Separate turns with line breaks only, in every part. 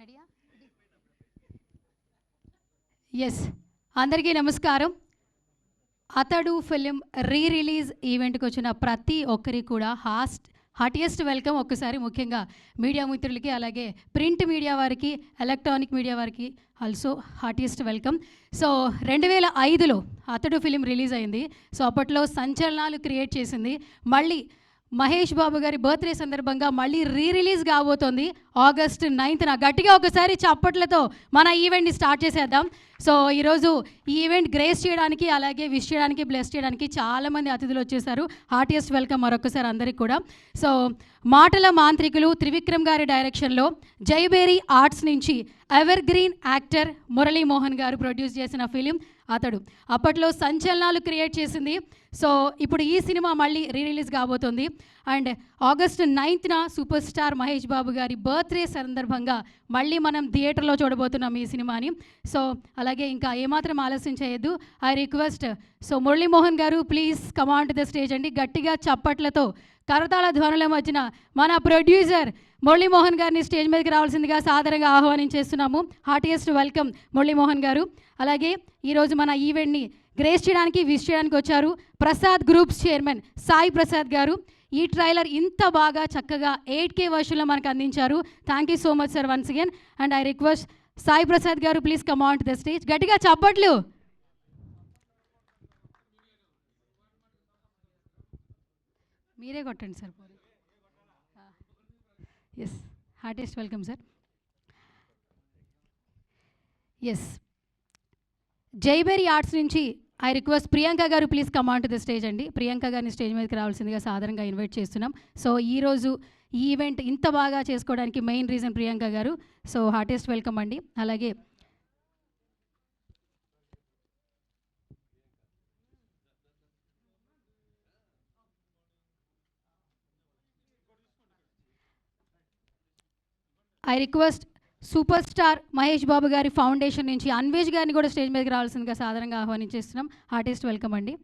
రెడీయా? ఎస్, అందరికీ నమస్కారం. అతడు ఫిలిం రిలీజ్ ఈవెంట్కి వచ్చిన ప్రతి ఒక్కరికి కూడా హార్టియెస్ట్ వెల్కమ్. ఒక్కసారి ముఖ్యంగా మీడియా మిత్రులకి, అలాగే ప్రింట్ మీడియా వారికి, ఎలక్ట్రానిక్ మీడియా వారికి ఆల్సో హార్టియెస్ట్ వెల్కమ్. సో 2005లో అతడు ఫిలిం రిలీజ్ అయింది. సో అప్పట్లో సంచలనాలు క్రియేట్ చేసింది. మళ్ళీ మహేష్ బాబు గారి బర్త్డే సందర్భంగా మళ్ళీ రిలీజ్ కాబోతోంది August 9th. గట్టిగా ఒకసారి చప్పట్లతో మన ఈవెంట్ని స్టార్ట్ చేసేద్దాం. సో ఈరోజు ఈ ఈవెంట్ గ్రేస్ చేయడానికి, అలాగే విష్ చేయడానికి, బ్లెస్ చేయడానికి చాలామంది అతిథులు వచ్చేసారు. హార్టియెస్ట్ వెల్కమ్ మరొకసారి అందరికీ కూడా. సో మాటల మాంత్రికులు త్రివిక్రమ్ గారి డైరెక్షన్లో జైబేరీ ఆర్ట్స్ నుంచి ఎవర్ గ్రీన్ యాక్టర్ మురళీమోహన్ గారు ప్రొడ్యూస్ చేసిన ఫిలిం అతడు అప్పట్లో సంచలనాలు క్రియేట్ చేసింది. సో ఇప్పుడు ఈ సినిమా మళ్ళీ రిలీజ్ కాబోతుంది. And August 9th super star Mahesh Babu గారి బర్త్డే సందర్భంగా మళ్ళీ మనం థియేటర్లో చూడబోతున్నాం ఈ సినిమాని. సో అలాగే ఇంకా ఏమాత్రం ఆలస్యం చేయొద్దు. ఐ రిక్వెస్ట్ మురళీమోహన్ గారు, please come on to the stage అండి. గట్టిగా చప్పట్లతో కరతాళ ధ్వనుల మధ్యన మన ప్రొడ్యూసర్ మురళీమోహన్ గారిని స్టేజ్ మీదకి రావాల్సిందిగా సాదరంగా ఆహ్వానించేస్తున్నాము. హార్టియెస్ట్ వెల్కమ్ మురళీమోహన్ గారు. అలాగే ఈరోజు మన ఈవెంట్ని గ్రేస్ చేయడానికి, విష్ చేయడానికి వచ్చారు ప్రసాద్ గ్రూప్స్ చైర్మన్ సాయి ప్రసాద్ గారు. ఈ ట్రైలర్ ఇంత బాగా చక్కగా 8K వర్షన్లో మనకు అందించారు. Thank you so much sir once again. And I request Sai Prasad గారు, please come on to the stage. గట్టిగా చప్పట్లు. మీరే కొట్టండి sir. Yes, heartiest welcome sir. Yes, జైబేరీ ఆర్ట్స్ నుంచి ఐ రిక్వెస్ట్ ప్రియాంక గారు, please come on to the stage అండి. ప్రియాంక గారిని స్టేజ్ మీదకి రావాల్సిందిగా సాధారణంగా ఇన్వైట్ చేస్తున్నాం. సో ఈరోజు ఈ ఈవెంట్ ఇంత బాగా చేసుకోవడానికి మెయిన్ రీజన్ ప్రియాంక గారు. సో హార్టియెస్ట్ వెల్కమ్ అండి. అలాగే I request super star Mahesh Babu గారి ఫౌండేషన్ నుంచి అన్వేష్ గారిని కూడా స్టేజ్ మీదకి రావాల్సిందిగా సాధారణంగా ఆహ్వానించేస్తున్నాం. హార్టియెస్ట్ వెల్కమ్ అండి.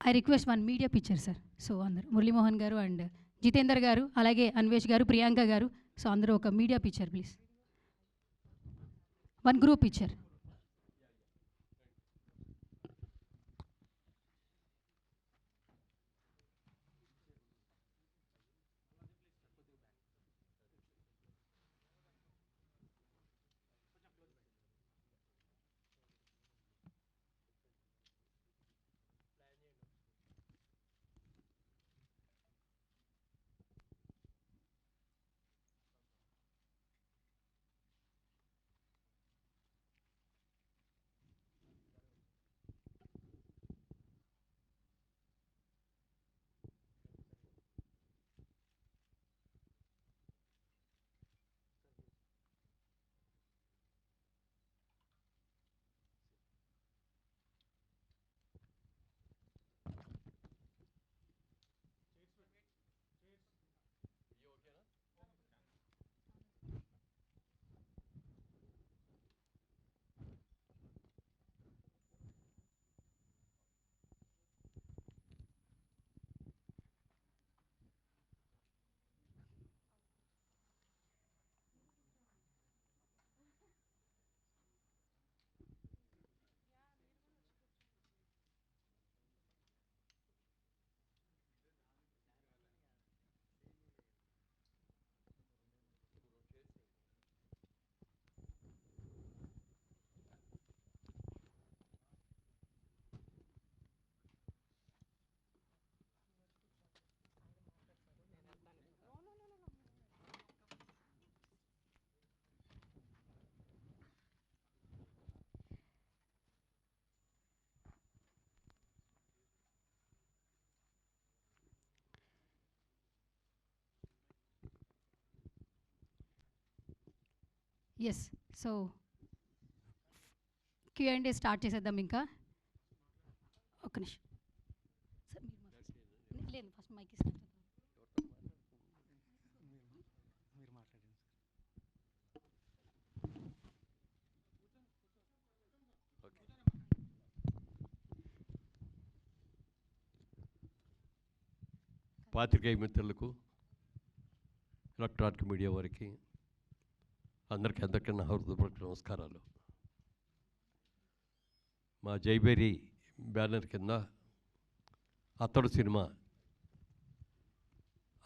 I request one media picture sir. So అందరు మురళీమోహన్ గారు అండ్ జితేందర్ గారు, అలాగే అన్వేష్ గారు, ప్రియాంక గారు, సో అందరూ ఒక media picture please. One group picture. Yes. So Q&A start చేసేద్దాం. ఇంకా ఒక్క నిమిషం సార్, లేదు ఫస్ట్ మైక్ ఇస్తాను.
పాత్రికేయ మిత్రులకు, ఎలక్ట్రానిక్ మీడియా వారికి అందరికీ నా హృదయపూర్వక నమస్కారాలు. మా జైబేరి బ్యానర్ కింద అతడు సినిమా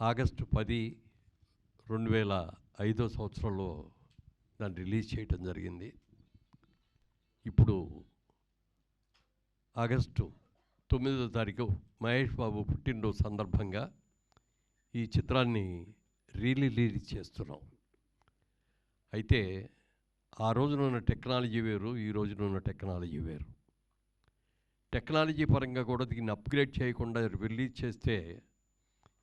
ఆగస్టు 10, 2005 దాన్ని రిలీజ్ చేయటం జరిగింది. ఇప్పుడు ఆగస్టు 9వ తారీఖు మహేష్ బాబు పుట్టినరోజు సందర్భంగా ఈ చిత్రాన్ని రిలీజ్ చేస్తున్నాం. అయితే ఆ రోజున ఉన్న టెక్నాలజీ వేరు, ఈ రోజున ఉన్న టెక్నాలజీ వేరు. టెక్నాలజీ పరంగా కూడా దీన్ని అప్గ్రేడ్ చేయకుండా రిలీజ్ చేస్తే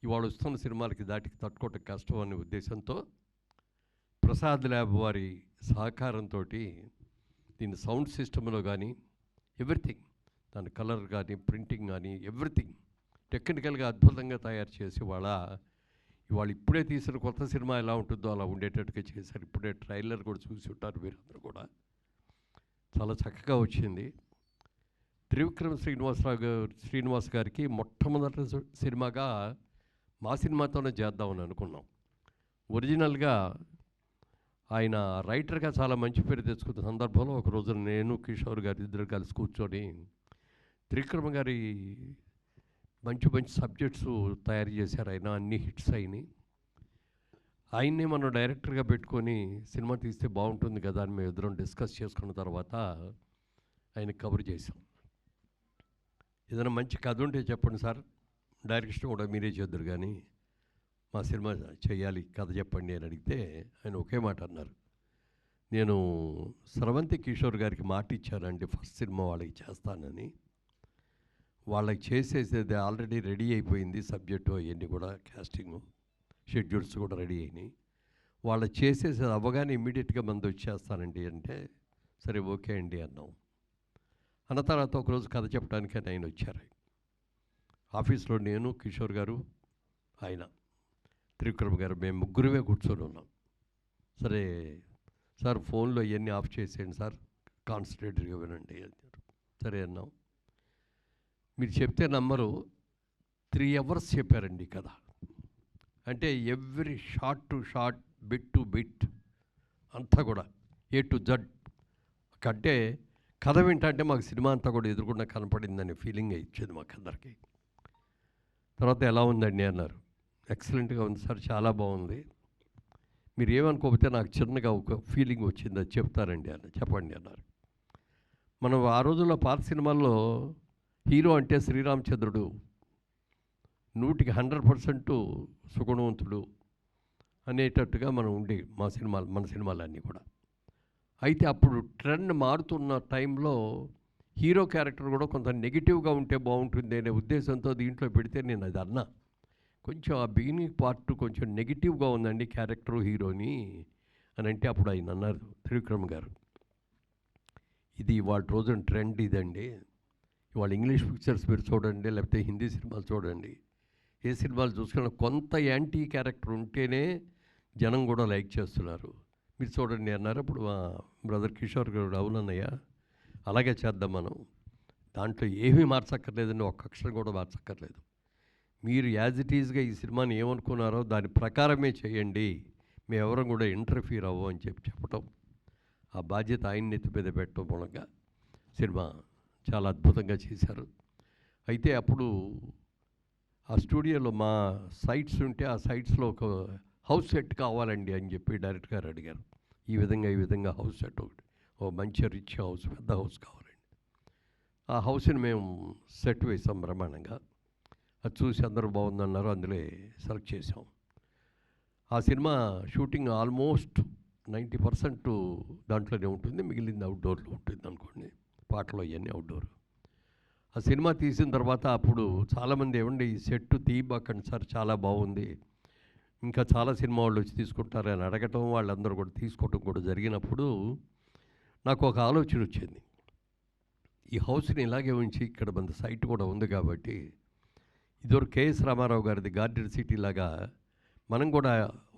ఇవాళ వస్తున్న సినిమాలకి దాటికి తట్టుకోవటం కష్టం అనే ఉద్దేశంతో ప్రసాద్ ల్యాబ్ వారి సహకారంతో దీన్ని సౌండ్ సిస్టంలో కానీ ఎవ్రీథింగ్, దాని కలర్ కానీ ప్రింటింగ్ కానీ ఎవ్రీథింగ్ టెక్నికల్గా అద్భుతంగా తయారు చేసి ఇవాళ ఇప్పుడే తీసిన కొత్త సినిమా ఎలా ఉంటుందో అలా ఉండేటట్టుగా చేశారు. ఇప్పుడే ట్రైలర్ కూడా చూసి ఉంటారు మీరందరూ కూడా. చాలా చక్కగా వచ్చింది. త్రివిక్రమ్ శ్రీనివాస్ గారికి మొట్టమొదటి సినిమాగా మా సినిమాతోనే చేద్దామని అనుకున్నాం. ఒరిజినల్గా ఆయన రైటర్గా చాలా మంచి పేరు తెచ్చుకున్న సందర్భంలో ఒకరోజు నేను కిషోర్ గారు ఇద్దరు కలిసి కూర్చొని త్రివిక్రమ్ గారి మంచి మంచి సబ్జెక్ట్స్ తయారు చేశారు. ఆయన అన్ని హిట్స్ అయినాయి. ఆయన్నే మనం డైరెక్టర్గా పెట్టుకొని సినిమా తీస్తే బాగుంటుంది కదా అని మేము ఇద్దరం డిస్కస్ చేసుకున్న తర్వాత ఆయన కవర్ చేసాం. ఏదైనా మంచి కథ ఉంటే చెప్పండి సార్, డైరెక్షన్ కూడా మీరే చేద్దరు కానీ మా సినిమా చేయాలి, కథ చెప్పండి అని అడిగితే ఆయన ఒకే మాట అన్నారు. నేను స్రవంతి కిషోర్ గారికి మాట ఇచ్చానండి ఫస్ట్ సినిమా వాళ్ళకి చేస్తానని. వాళ్ళకి చేసేసేది ఆల్రెడీ రెడీ అయిపోయింది, సబ్జెక్టు అవన్నీ కూడా క్యాస్టింగ్ షెడ్యూల్స్ కూడా రెడీ అయినాయి. వాళ్ళు చేసేసేది అవ్వగానే ఇమ్మీడియట్గా మంది వచ్చేస్తానండి అంటే సరే ఓకే అండి అన్నాం. అన్న తర్వాత ఒకరోజు కథ చెప్పడానికి ఆయన వచ్చారు. ఆఫీస్లో నేను, కిషోర్ గారు, ఆయన త్రివిక్రమ్ గారు, మేము ముగ్గురమే కూర్చొని ఉన్నాం. సరే సార్ ఫోన్లో ఇవన్నీ ఆఫ్ చేసేయండి సార్, కాన్సన్ట్రేటెడ్గా వినండి అన్నారు. సరే అన్నాం. మీరు చెప్తే నమ్మరు, 3 hours చెప్పారండి కథ. అంటే every shot to short, bit to bit అంతా కూడా A to Z. అంటే కథ వింటే మాకు సినిమా అంతా కూడా ఎదురుకుండా కనపడిందనే ఫీలింగ్ ఇచ్చేది మాకు అందరికీ. తర్వాత ఎలా ఉందండి అన్నారు. ఎక్సలెంట్గా ఉంది సార్, చాలా బాగుంది. మీరు ఏమనుకోకపోతే నాకు చిన్నగా ఒక ఫీలింగ్ వచ్చింది, అది చెప్తారండి అన్న. చెప్పండి అన్నారు. మనం ఆ రోజుల్లో పాత సినిమాల్లో హీరో అంటే శ్రీరామచంద్రుడు, 100% సుగుణవంతుడు అనేటట్టుగా మనం ఉండే మన సినిమాలన్నీ కూడా. అయితే అప్పుడు ట్రెండ్ మారుతున్న టైంలో హీరో క్యారెక్టర్ కూడా కొంత నెగిటివ్గా ఉంటే బాగుంటుంది అనే ఉద్దేశంతో దీంట్లో పెడితే నేను అది అన్నా. కొంచెం ఆ బిగినింగ్ పార్ట్ కొంచెం నెగిటివ్గా ఉందండి క్యారెక్టరు హీరోని అని అంటే అప్పుడు ఆయన అన్నారు త్రివిక్రమ్ గారు, ఇది ఇవాళ రోజున ట్రెండ్ ఇదండి. ఇవాళ ఇంగ్లీష్ పిక్చర్స్ మీరు చూడండి, లేకపోతే హిందీ సినిమాలు చూడండి, ఏ సినిమాలు చూసుకున్నా కొంత యాంటీ క్యారెక్టర్ ఉంటేనే జనం కూడా లైక్ చేస్తున్నారు. మీరు చూడండి అన్నారు. అప్పుడు మా బ్రదర్ కిషోర్ గారు అవునన్నయ్య అలాగే చేద్దాం, మనం దాంట్లో ఏమీ మార్చక్కర్లేదండి, ఒక్క అక్షరం కూడా మార్చక్కర్లేదు, మీరు యాజ్ ఇట్ ఈజ్గా ఈ సినిమాని ఏమనుకున్నారో దాని ప్రకారమే చేయండి, మేమెవరం కూడా ఇంటర్ఫీర్ అవ్వం అని చెప్పటం, ఆ బాధ్యత ఆయన ఎత్తి మీద పెట్టడం మూలంగా సినిమా చాలా అద్భుతంగా చేశారు. అయితే అప్పుడు ఆ స్టూడియోలో మా సైట్స్ ఉంటే ఆ సైట్స్లో ఒక హౌస్ సెట్ కావాలండి అని చెప్పి డైరెక్టర్ గారు అడిగారు. ఈ విధంగా హౌస్ సెట్ ఒకటి, ఓ మంచి రిచ్ హౌస్, పెద్ద హౌస్ కావాలండి. ఆ హౌస్ని మేము సెట్ వేసాం బ్రహ్మాండంగా. అది చూసి అందరూ బాగుందన్నారు, అందులో సెలెక్ట్ చేసాం. ఆ సినిమా షూటింగ్ ఆల్మోస్ట్ 90% దాంట్లోనే ఉంటుంది, మిగిలింది అవుట్డోర్లో ఉంటుంది అనుకోండి, పాటలు అవన్నీ అవుట్డోర్. ఆ సినిమా తీసిన తర్వాత అప్పుడు చాలామంది ఏమండి ఈ సెట్ తీయబాకండి సార్, చాలా బాగుంది, ఇంకా చాలా సినిమా వాళ్ళు వచ్చి తీసుకుంటారు అని అడగటం, వాళ్ళందరూ కూడా తీసుకోవటం కూడా జరిగినప్పుడు నాకు ఒక ఆలోచన వచ్చింది. ఈ హౌస్ని ఇలాగే ఉంచి ఇక్కడ మన సైట్ కూడా ఉంది కాబట్టి ఇదివరకు కేఎస్ రామారావు గారిది గార్డెన్ సిటీ లాగా మనం కూడా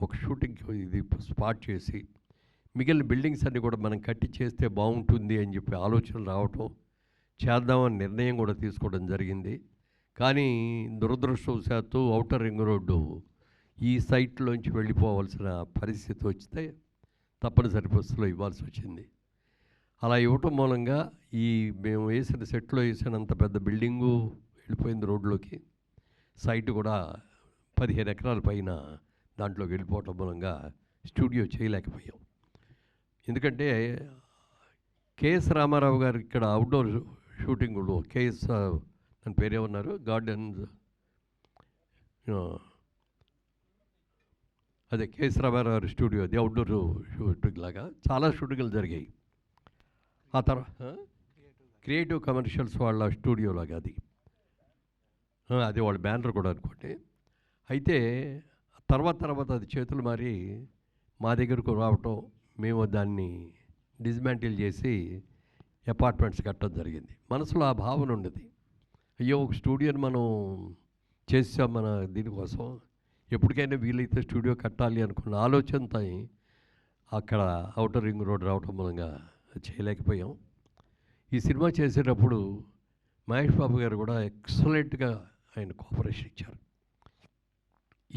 ఒక షూటింగ్ ఇది స్పాట్ చేసి మిగిలిన బిల్డింగ్స్ అన్నీ కూడా మనం కట్టి చేస్తే బాగుంటుంది అని చెప్పి ఆలోచన రావటం, చేద్దామని నిర్ణయం కూడా తీసుకోవడం జరిగింది. కానీ దురదృష్టవశాత్తు ఔటర్ రింగ్ రోడ్డు ఈ సైట్లోంచి వెళ్ళిపోవాల్సిన పరిస్థితి వస్తే తప్పనిసరి పరిస్థితిలో ఇవ్వాల్సి వచ్చింది. అలా ఇవ్వటం మూలంగా మేము వేసిన సెట్లో వేసినంత పెద్ద బిల్డింగు వెళ్ళిపోయింది రోడ్లోకి. సైట్ కూడా 15 ఎకరాల పైన దాంట్లోకి వెళ్ళిపోవటం మూలంగా స్టూడియో చేయలేకపోయాం. ఎందుకంటే కేఎస్ రామారావు గారు ఇక్కడ అవుట్డోర్ షూటింగ్లో కేఎస్ దాని పేరేమన్నారు, గార్డెన్ అదే కేఎస్ రామారావు గారి స్టూడియో, అది అవుట్డోర్ షూటింగ్ లాగా చాలా షూటింగ్లు జరిగాయి. ఆ తర్వాత క్రియేటివ్ కమర్షియల్స్ వాళ్ళ స్టూడియో లాగా అది వాళ్ళ బ్యానర్ కూడా అనుకోండి. అయితే తర్వాత అది చేతులు మారి మా దగ్గరకు రావటం, మేము దాన్ని డిస్మాంటిల్ చేసి అపార్ట్మెంట్స్ కట్టడం జరిగింది. మనసులో ఆ భావన ఉండేది, అయ్యో ఒక స్టూడియోని మనం చేసాం మన దీనికోసం, ఎప్పటికైనా వీలైతే స్టూడియో కట్టాలి అనుకున్న ఆలోచనతో అక్కడ ఔటర్ రింగ్ రోడ్ రావటం మూలంగా చేయలేకపోయాం. ఈ సినిమా చేసేటప్పుడు మహేష్ బాబు గారు కూడా ఎక్సలెంట్గా ఆయన కోఆపరేషన్ ఇచ్చారు.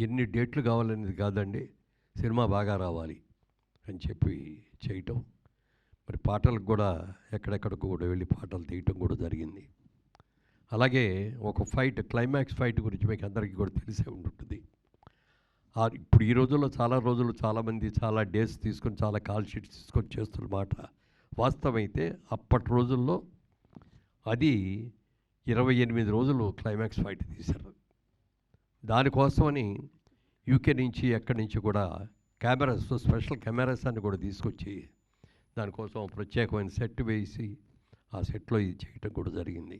ఎన్ని డేట్లు కావాలనేది కాదండి, సినిమా బాగా రావాలి అని చెప్పి చేయటం. మరి పాటలకు కూడా ఎక్కడెక్కడికి కూడా వెళ్ళి పాటలు తీయటం కూడా జరిగింది. అలాగే ఒక ఫైట్, క్లైమాక్స్ ఫైట్ గురించి మీకు అందరికీ కూడా తెలిసే ఉంటుంది. ఇప్పుడు ఈ రోజుల్లో చాలామంది చాలా డేస్ తీసుకొని చాలా కాల్ షీట్స్ తీసుకొని చేస్తున్న మాట వాస్తవమైతే, అప్పటి రోజుల్లో అది 28 రోజులు క్లైమాక్స్ ఫైట్ తీశారు. దానికోసమని యూకే నుంచి ఎక్కడి నుంచి కూడా కెమెరాస్, స్పెషల్ కెమెరాస్ అన్ని కూడా తీసుకొచ్చి దానికోసం ప్రత్యేకమైన సెట్ వేసి ఆ సెట్లో ఇది చేయటం కూడా జరిగింది.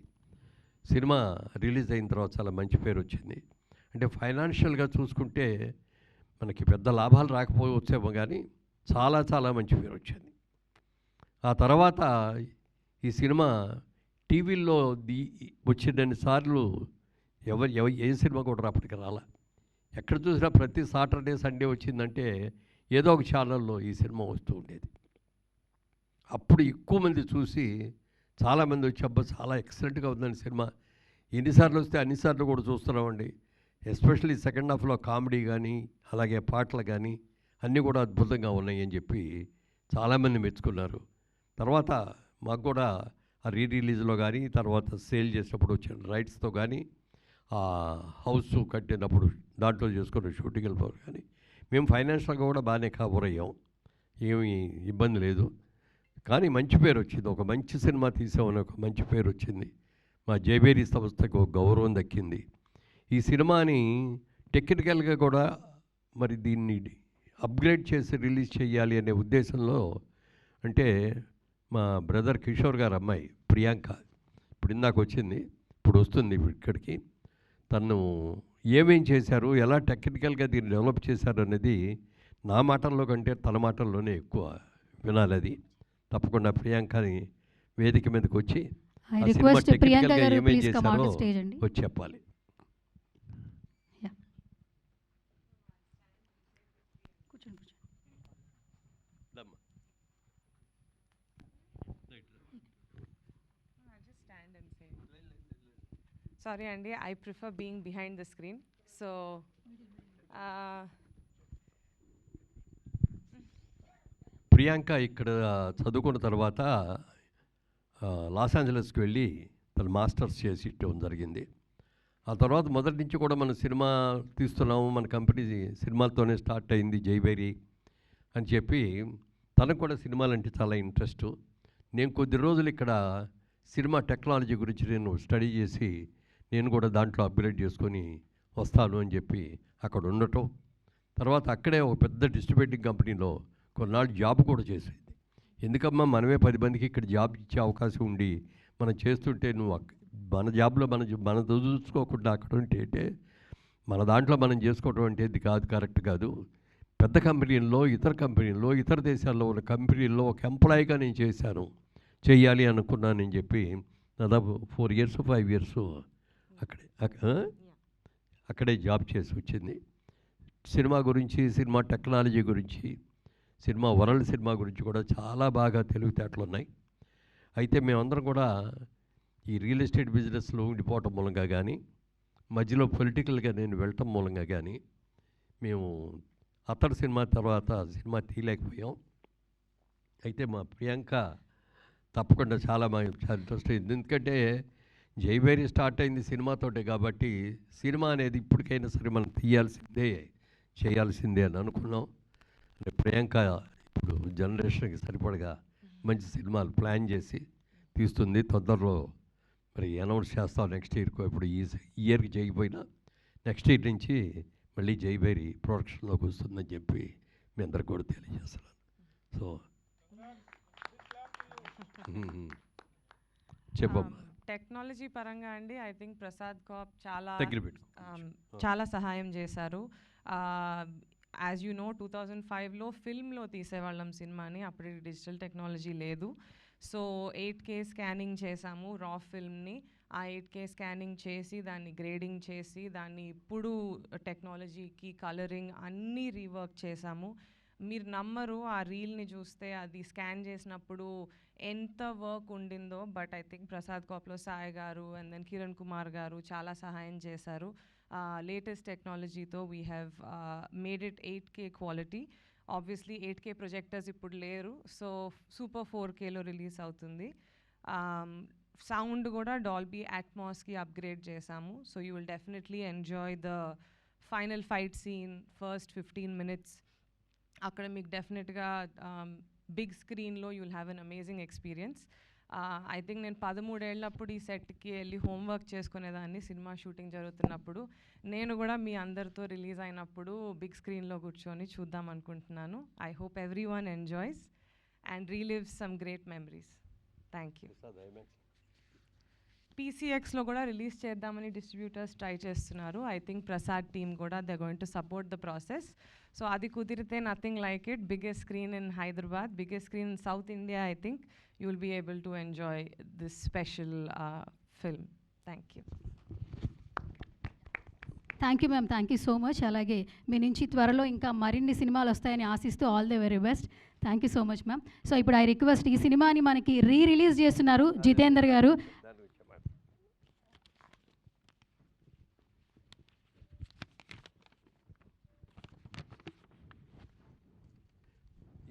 సినిమా రిలీజ్ అయిన తర్వాత చాలా మంచి పేరు వచ్చింది. అంటే ఫైనాన్షియల్గా చూసుకుంటే మనకి పెద్ద లాభాలు రాకపోవచ్చేమో కానీ చాలా మంచి పేరు వచ్చింది. ఆ తర్వాత ఈ సినిమా టీవీల్లో వచ్చినన్ని సార్లు ఏ సినిమా కూడా అప్పటికి రాలా. ఎక్కడ చూసినా ప్రతి సాటర్డే సండే వచ్చిందంటే ఏదో ఒక ఛానల్లో ఈ సినిమా వస్తూ ఉండేది. అప్పుడు ఎక్కువ మంది చూసి చాలామంది వచ్చి అబ్బా చాలా ఎక్సలెంట్గా ఉందని సినిమా, ఎన్నిసార్లు వస్తే అన్నిసార్లు కూడా చూస్తున్నామండి. ఎస్పెషల్లీ సెకండ్ హాఫ్లో కామెడీ కానీ అలాగే పాటలు కానీ అన్నీ కూడా అద్భుతంగా ఉన్నాయి అని చెప్పి చాలామంది మెచ్చుకున్నారు. తర్వాత మాకు కూడా ఆ రిలీజ్లో కానీ తర్వాత సేల్ చేసినప్పుడు వచ్చిన రైట్స్తో కానీ ఆ హౌస్ కట్టినప్పుడు దాంట్లో చేసుకున్న షూటింగ్ వెళ్ళిపోరు కానీ మేము ఫైనాన్షియల్గా కూడా బాగానే కవర్ అయ్యాం, ఏమీ ఇబ్బంది లేదు. కానీ మంచి పేరు వచ్చింది, ఒక మంచి సినిమా తీసామని ఒక మంచి పేరు వచ్చింది. మా జైబేరీ సంస్థకు ఒక గౌరవం దక్కింది. ఈ సినిమాని టెక్నికల్గా కూడా మరి దీన్ని అప్గ్రేడ్ చేసి రిలీజ్ చేయాలి అనే ఉద్దేశంలో, అంటే మా బ్రదర్ కిషోర్ గారు అమ్మాయి ప్రియాంక ఇప్పుడు ఇందాక వచ్చింది, ఇప్పుడు వస్తుంది ఇక్కడికి, తను ఏమేం చేశారు, ఎలా టెక్నికల్గా దీన్ని డెవలప్ చేశారు అనేది నా మాటల్లో కంటే తన మాటల్లోనే ఎక్కువ వినాలి. అది తప్పకుండా ప్రియాంకని వేదిక మీదకి వచ్చి టెక్నికల్గా ఏమేం చేశారో వచ్చి చెప్పాలి.
Sorry Andy, I prefer being behind the screen. So
Priyanka ఇక్కడ చదువుకున్న తర్వాత లాస్ ఏంజలస్కి వెళ్ళి తన మాస్టర్స్ చేసి ఇవ్వడం జరిగింది. ఆ తర్వాత మొదటి నుంచి కూడా మనం సినిమా తీస్తున్నాము, మన కంపెనీ సినిమాలతోనే స్టార్ట్ అయింది జైబేరీ అని చెప్పి తనకు కూడా సినిమాలంటే చాలా ఇంట్రెస్ట్. నేను కొద్ది రోజులు ఇక్కడ సినిమా టెక్నాలజీ గురించి నేను స్టడీ చేసి నేను కూడా దాంట్లో అప్గ్రేడ్ చేసుకొని వస్తాను అని చెప్పి అక్కడ ఉండటం. తర్వాత అక్కడే ఒక పెద్ద డిస్ట్రిబ్యూటింగ్ కంపెనీలో కొన్నాళ్ళు జాబ్ కూడా చేసేది. ఎందుకమ్మా మనమే 10 మందికి ఇక్కడ జాబ్ ఇచ్చే అవకాశం ఉండి మనం చేస్తుంటే నువ్వు మన జాబ్లో మనం చూసుకోకుండా అక్కడ ఉంటే మన దాంట్లో మనం చేసుకోవడం అనేది కాదు, కరెక్ట్ కాదు. పెద్ద కంపెనీల్లో, ఇతర దేశాల్లో ఉన్న కంపెనీల్లో ఒక ఎంప్లాయీగా నేను చేయాలి అనుకున్నానని చెప్పి దాదాపు 4 years 5 years అక్కడే జాబ్ చేసి వచ్చింది. సినిమా గురించి, సినిమా టెక్నాలజీ గురించి, వరల్డ్ సినిమా గురించి కూడా చాలా బాగా తెలివితేటలు ఉన్నాయి. అయితే మేమందరం కూడా ఈ రియల్ ఎస్టేట్ బిజినెస్లో ఉండిపోవటం మూలంగా కానీ, మధ్యలో పొలిటికల్గా నేను వెళ్ళటం మూలంగా కానీ మేము అతడు సినిమా తర్వాత సినిమా తీయలేకపోయాం. అయితే మా ప్రియాంక తప్పకుండా చాలా ఇంట్రెస్ట్ అయింది. ఎందుకంటే జైభేరి స్టార్ట్ అయింది సినిమాతోటే కాబట్టి సినిమా అనేది ఇప్పటికైనా సరే మనం చేయాల్సిందే అని అనుకున్నాం. అంటే ప్రియాంక ఇప్పుడు జనరేషన్కి సరిపడగా మంచి సినిమాలు ప్లాన్ చేసి తీస్తుంది. తొందరలో మరి అనౌన్స్ చేస్తాం నెక్స్ట్ ఇయర్కి. ఇప్పుడు ఈ ఇయర్కి చేయకపోయినా నెక్స్ట్ ఇయర్ నుంచి మళ్ళీ జైభేరి ప్రొడక్షన్లోకి వస్తుందని చెప్పి మీ అందరికి కూడా తెలియజేస్తున్నాను. సో చెప్పమ్మా.
టెక్నాలజీ పరంగా అండి ఐ థింక్ ప్రసాద్ కాప్
చాలా
సహాయం చేశారు. యాజ్ యూ నో 2005లో ఫిల్మ్లో తీసేవాళ్ళం సినిమాని, అప్పుడు డిజిటల్ టెక్నాలజీ లేదు. సో 8K స్కానింగ్ చేసాము రా ఫిల్మ్ని. ఆ 8K స్కానింగ్ చేసి దాన్ని గ్రేడింగ్ చేసి దాన్ని ఇప్పుడు టెక్నాలజీకి కలరింగ్ అన్నీ రీవర్క్ చేసాము. మీరు నమ్మరు, ఆ రీల్ని చూస్తే అది స్కాన్ చేసినప్పుడు ఎంత వర్క్ ఉండిందో. బట్ ఐ థింక్ ప్రసాద్ కాప్లో సాయి గారు అండ్ దెన్ కిరణ్ కుమార్ గారు చాలా సహాయం చేశారు. లేటెస్ట్ టెక్నాలజీతో we have made it 8K quality. Obviously 8K projectors ఇప్పుడు లేరు, సో సూపర్ 4Kలో రిలీజ్ అవుతుంది. సౌండ్ కూడా డాల్బీ అట్మాస్కి అప్గ్రేడ్ చేసాము. So you will definitely enjoy the final fight scene first 15 minutes. అక్కడ మీకు డెఫినెట్గా బిగ్ స్క్రీన్లో you will have an amazing experience. I think నేను 13 ఏళ్ళప్పుడు ఈ సెట్కి వెళ్ళి హోంవర్క్ చేసుకునేదాన్ని సినిమా షూటింగ్ జరుగుతున్నప్పుడు. నేను కూడా మీ అందరితో రిలీజ్ అయినప్పుడు బిగ్ స్క్రీన్లో కూర్చొని చూద్దాం అనుకుంటున్నాను. I hope everyone enjoys and relives some great memories. Thank you. PCXలో కూడా రిలీజ్ చేద్దామని డిస్ట్రిబ్యూటర్స్ ట్రై చేస్తున్నారు. ఐ థింక్ ప్రసాద్ టీమ్ కూడా they going to support the process. So అది కుదిరితే nothing like it. Biggest screen in Hyderabad, biggest screen in south India. I think you will be able to enjoy this special film. Thank you.
Thank you ma'am, thank you so much. అలాగే మీ నుంచి త్వరలో ఇంకా మరిన్ని సినిమాలు వస్తాయని ఆశిస్తూ all the very best. Thank you so much ma'am. So ఇప్పుడు I request, ఈ సినిమాని మనకి రిలీజ్ చేస్తున్నారు జితేందర్ గారు.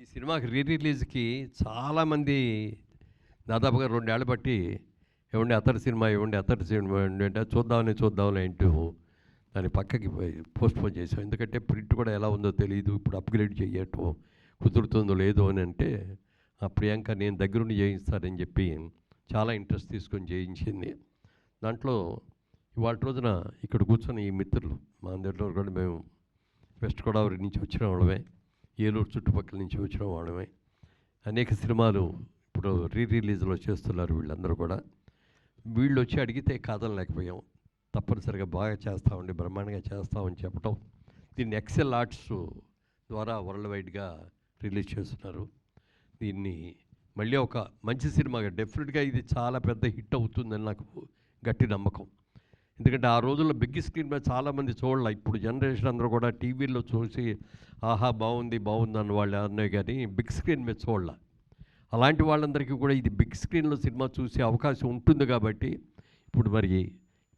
ఈ సినిమాకి రిలీజ్కి చాలామంది దాదాపుగా 2 ఏళ్ళు బట్టి ఏమండి అతడి సినిమా అంటే చూద్దామని అంటూ దాన్ని పక్కకి పోస్ట్పోన్ చేసాం. ఎందుకంటే ప్రింట్ కూడా ఎలా ఉందో తెలియదు, ఇప్పుడు అప్గ్రేడ్ చేయటం కుదురుతుందో లేదో అని అంటే ఆ ప్రియాంక నేను దగ్గరుండి చేయిస్తానని చెప్పి చాలా ఇంట్రెస్ట్ తీసుకొని చేయించింది. దాంట్లో ఇవాళ రోజున ఇక్కడ కూర్చొని ఈ మిత్రులు మా అందరిలో కూడా మేము వెస్ట్ గోదావరి నుంచి వచ్చిన వాళ్ళమే, ఏలూరు చుట్టుపక్కల నుంచి వచ్చిన వాళ్ళమే. అనేక సినిమాలు ఇప్పుడు రిలీజ్లో చేస్తున్నారు వీళ్ళందరూ కూడా. వీళ్ళు వచ్చి అడిగితే కాదనలేకపోయాం. తప్పనిసరిగా బాగా చేస్తామండి, బ్రహ్మాండంగా చేస్తామని చెప్పటం. దీన్ని ఎక్సెల్ ఆర్ట్స్ ద్వారా వరల్డ్ వైడ్గా రిలీజ్ చేస్తున్నారు. దీన్ని మళ్ళీ ఒక మంచి సినిమాగా డెఫినెట్గా ఇది చాలా పెద్ద హిట్ అవుతుందని నాకు గట్టి నమ్మకం. ఎందుకంటే ఆ రోజుల్లో బిగ్ స్క్రీన్ మీద చాలామంది చూడాలి. ఇప్పుడు జనరేషన్ అందరూ కూడా టీవీల్లో చూసి ఆహా బాగుంది అన్న వాళ్ళు అన్నాయి, కానీ బిగ్ స్క్రీన్ మీద చూడాలి. అలాంటి వాళ్ళందరికీ కూడా ఇది బిగ్ స్క్రీన్లో సినిమా చూసే అవకాశం ఉంటుంది. కాబట్టి ఇప్పుడు మరి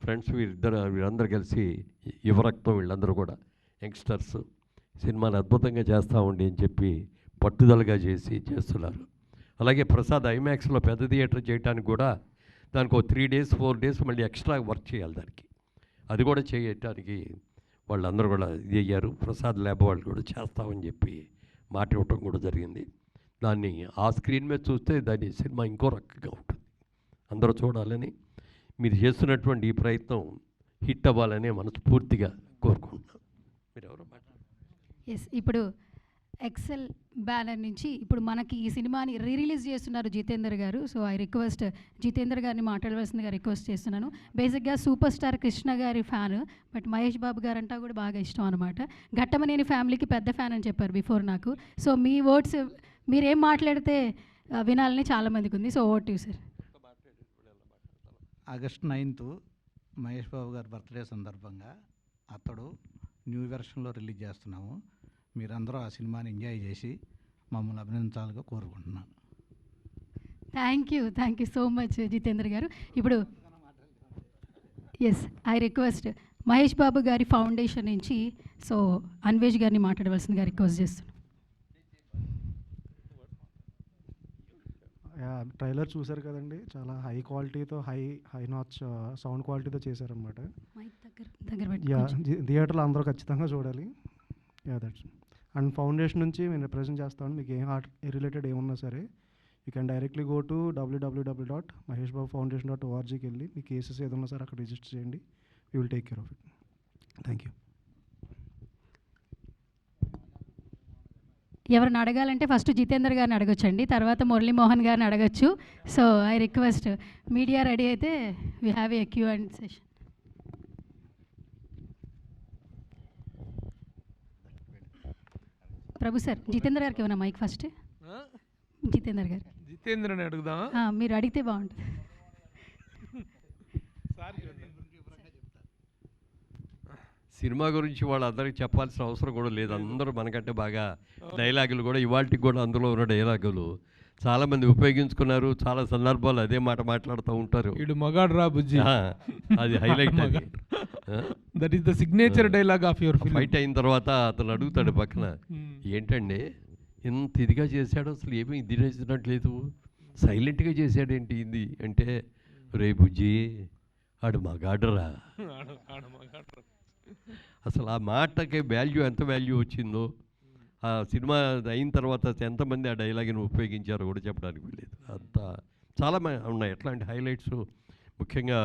ఫ్రెండ్స్ వీరందరూ కలిసి యువరక్తం వీళ్ళందరూ కూడా యంగ్స్టర్స్ సినిమాని అద్భుతంగా చేస్తామండి అని చెప్పి పట్టుదలగా చేస్తున్నారు. అలాగే ప్రసాద్ ఐమాక్స్లో పెద్ద థియేటర్ చేయడానికి కూడా దానికి ఒక 3 days 4 days మళ్ళీ ఎక్స్ట్రా వర్క్ చేయాలి దానికి. అది కూడా చేయటానికి వాళ్ళందరూ కూడా ఇది అయ్యారు. ప్రసాద్ ల్యాబ్ వాళ్ళు కూడా చేస్తామని చెప్పి మాట ఇవ్వటం కూడా జరిగింది. దాన్ని ఆ స్క్రీన్ మీద చూస్తే దాని సినిమా ఇంకో రకంగా ఉంటుంది. అందరూ చూడాలని, మీరు చేస్తున్నటువంటి ఈ ప్రయత్నం హిట్ అవ్వాలని మనస్ఫూర్తిగా కోరుకుంటున్నాను. మీరు ఎవరో
ఎస్, ఇప్పుడు ఎక్సెల్ బ్యానర్ నుంచి ఇప్పుడు మనకి ఈ సినిమాని రిలీజ్ చేస్తున్నారు జితేందర్ గారు. సో ఐ రిక్వెస్ట్ జితేందర్ గారిని మాట్లాడవలసిందిగా రిక్వెస్ట్ చేస్తున్నాను. బేసిక్గా సూపర్ స్టార్ కృష్ణ గారి ఫ్యాన్, బట్ మహేష్ బాబు గారు అంటా కూడా బాగా ఇష్టం అనమాట. ఘట్టమనేని ఫ్యామిలీకి పెద్ద ఫ్యాన్ అని చెప్పారు బిఫోర్ నాకు. సో మీ వర్డ్స్ మీరేం మాట్లాడితే వినాలని చాలామందికి ఉంది. So over to you sir.
August 9th Mahesh Babu గారి బర్త్డే సందర్భంగా అతడు న్యూ వెర్షన్లో రిలీజ్ చేస్తున్నాము. మీరందరూ ఆ సినిమాని ఎంజాయ్ చేసి మమ్మల్ని అభినందించాలని కోరుకుంటున్నాను.
Thank you so much Jitender గారు. ఇప్పుడు yes I request Mahesh Babu గారి ఫౌండేషన్ నుంచి సో అన్వేష్ గారిని మాట్లాడవలసిందిగా రిక్వెస్ట్ చేస్తున్నాను.
ట్రైలర్ చూసారు కదండి, చాలా హై క్వాలిటీతో హై నాచ్ సౌండ్ క్వాలిటీతో చేశారనమాట. థియేటర్లో అందరూ ఖచ్చితంగా చూడాలి. దట్స్ అండ్ ఫౌండేషన్ నుంచి నేను రిప్రజెంట్ చేస్తాను. మీకు ఏం ఆర్ట్ రిలేటెడ్ ఏమున్నా సరే you can directly go to www.maheshbabufoundation.orgకి వెళ్ళి మీ కేసెస్ ఏదన్నా సరే అక్కడ రిజిస్టర్ చేయండి. We will take care of it. Thank you.
ఎవరిని అడగాలంటే ఫస్ట్ జితేందర్ గారిని అడగొచ్చండి, తర్వాత మురళీమోహన్ గారిని అడగచ్చు. So I request media ready అయితే we have a Q and session. Prabhu sir, Jitender గారికి ఏమన్నా మైక్ ఫస్ట్. జితేందర్ గారు,
జితేంద్రని అడుగుదాం.
మీరు అడిగితే బాగుంటుంది.
సినిమా గురించి వాళ్ళందరికీ చెప్పాల్సిన అవసరం కూడా లేదు. అందరూ మనకంటే బాగా డైలాగులు కూడా ఇవాళకి కూడా అందులో ఉన్న డైలాగులు చాలామంది ఉపయోగించుకున్నారు. చాలా సందర్భాలు అదే మాట మాట్లాడుతూ ఉంటారు.
ఇడు మగాడు రా బుజ్జి,
అది highlight.
That is the signature dialogue of your film.
Fight అయిన తర్వాత అతను అడుగుతాడు పక్కన, ఏంటండి ఇంత ఇదిగా చేశాడు, అసలు ఏమీ ఇది చేసినట్లేదు, సైలెంట్గా చేశాడేంటి ఇది అంటే, రే బుజ్జి ఆడు మగాడురా. అసలు ఆ మాటకి ఎంత వాల్యూ వచ్చిందో, ఆ సినిమా అయిన తర్వాత ఎంతమంది ఆ డైలాగ్ని ఉపయోగించారో కూడా చెప్పడానికి లేదు. అంత చాలా ఉన్నాయి ఎట్లాంటి హైలైట్స్. ముఖ్యంగా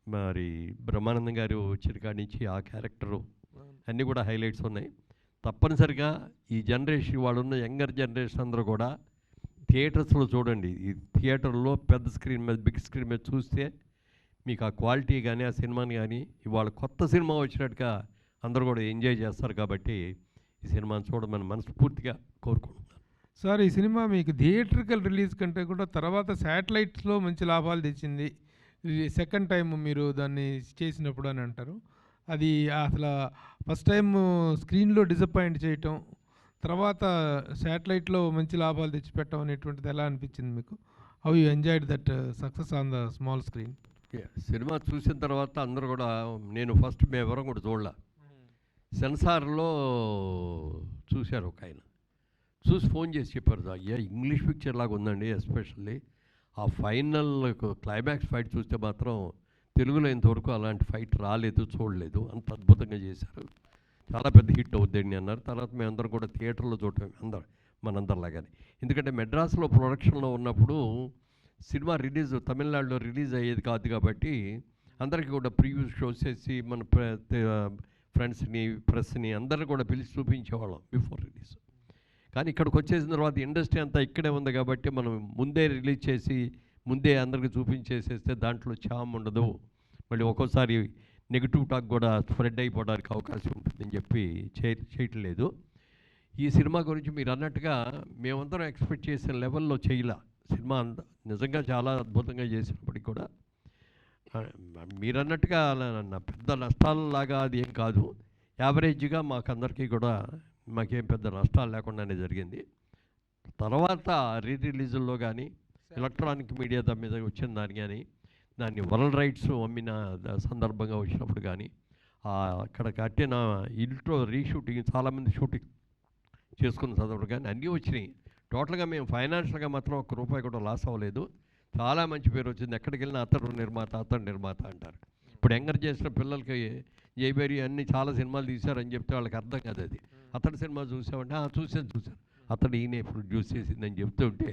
మరి బ్రహ్మానందం గారు వచ్చిన కాడి నుంచి ఆ క్యారెక్టరు అన్నీ కూడా హైలైట్స్ ఉన్నాయి. తప్పనిసరిగా ఈ జనరేషన్ వాళ్ళున్న యంగర్ జనరేషన్ అందరూ కూడా థియేటర్స్లో చూడండి. ఈ థియేటర్లో పెద్ద స్క్రీన్ మీద, బిగ్ స్క్రీన్ మీద చూస్తే మీకు ఆ క్వాలిటీ కానీ ఆ సినిమాని కానీ ఇవాళ కొత్త సినిమా వచ్చినట్టుగా అందరూ కూడా ఎంజాయ్ చేస్తారు. కాబట్టి ఈ సినిమాని చూడమని మనస్ఫూర్తిగా కోరుకుంటున్నాను.
సార్, ఈ సినిమా మీకు థియేట్రికల్ రిలీజ్ కంటే కూడా తర్వాత శాటిలైట్స్లో మంచి లాభాలు తెచ్చింది. సెకండ్ టైం మీరు దాన్ని చేసినప్పుడు అని అంటారు. అది అసలు ఫస్ట్ టైం స్క్రీన్లో డిసప్పాయింట్ చేయటం, తర్వాత శాటిలైట్లో మంచి లాభాలు తెచ్చిపెట్టడం అనేటువంటిది ఎలా అనిపించింది మీకు? How you enjoyed that success on the small screen?
Cinema చూసిన తర్వాత అందరూ కూడా, నేను ఫస్ట్ మేమెవరం కూడా చూడలే, సెన్సార్లో చూశారు ఒక ఆయన, చూసి ఫోన్ చేసి చెప్పారు, అయ్యా ఇంగ్లీష్ పిక్చర్ లాగా ఉందండి, ఎస్పెషల్లీ ఆ ఫైనల్ క్లైమాక్స్ ఫైట్ చూస్తే మాత్రం తెలుగులో ఇంతవరకు అలాంటి ఫైట్ రాలేదు, చూడలేదు, అంత అద్భుతంగా చేశారు, చాలా పెద్ద హిట్ అవుద్దండి అన్నారు. తర్వాత మేమందరం కూడా థియేటర్లో చూడటం మనందరిలాగానే. ఎందుకంటే మెడ్రాస్లో ప్రొడక్షన్లో ఉన్నప్పుడు సినిమా రిలీజ్ తమిళనాడులో రిలీజ్ అయ్యేది కాదు కాబట్టి అందరికీ కూడా ప్రివ్యూ షోస్ చేసి మన ఫ్రెండ్స్ని, ప్రెస్ని అందరిని కూడా పిలిచి చూపించేవాళ్ళం బిఫోర్ రిలీజ్. కానీ ఇక్కడికి వచ్చేసిన తర్వాత ఇండస్ట్రీ అంతా ఇక్కడే ఉంది కాబట్టి మనం ముందే రిలీజ్ చేసి ముందే అందరికీ చూపించేసేస్తే దాంట్లో చామ్ ఉండదు, మళ్ళీ ఒక్కోసారి నెగిటివ్ టాక్ కూడా స్ప్రెడ్ అయిపోవడానికి అవకాశం ఉంటుందని చెప్పి చేయట్లేదు. ఈ సినిమా గురించి మీరు అన్నట్టుగా మేమందరం ఎక్స్పెక్ట్ చేసిన లెవెల్లో చేయలే. సినిమా నిజంగా చాలా అద్భుతంగా చేసినప్పటికీ కూడా మీరు అన్నట్టుగా పెద్ద నష్టాలలాగా అది ఏం కాదు, యావరేజ్గా మాకందరికీ కూడా మాకేం పెద్ద నష్టాలు లేకుండానే జరిగింది. తర్వాత రిలీజుల్లో కానీ ఎలక్ట్రానిక్ మీడియా దాని మీద వచ్చిన దాని కానీ దాన్ని వరల్డ్ రైట్స్ అమ్మిన సందర్భంగా వచ్చినప్పుడు కానీ అక్కడ కట్టిన ఇంట్లో రీషూటింగ్ చాలామంది షూటింగ్ చేసుకున్న సందర్భం కానీ అన్నీ వచ్చినాయి. టోటల్గా మేము ఫైనాన్షియల్గా మాత్రం ఒక్క రూపాయి కూడా లాస్ అవ్వలేదు. చాలా మంచి పేరు వచ్చింది. ఎక్కడికి వెళ్ళినా అతడు నిర్మాత అంటారు. ఇప్పుడు యంగర్ చేసిన పిల్లలకి జైబేరి అన్ని చాలా సినిమాలు తీశారని చెప్తే వాళ్ళకి అర్థం కాదు. అది అతడి సినిమా చూసామంటే చూశాను అతడు ఈయనే ప్రొడ్యూస్ చేసిందని చెప్తుంటే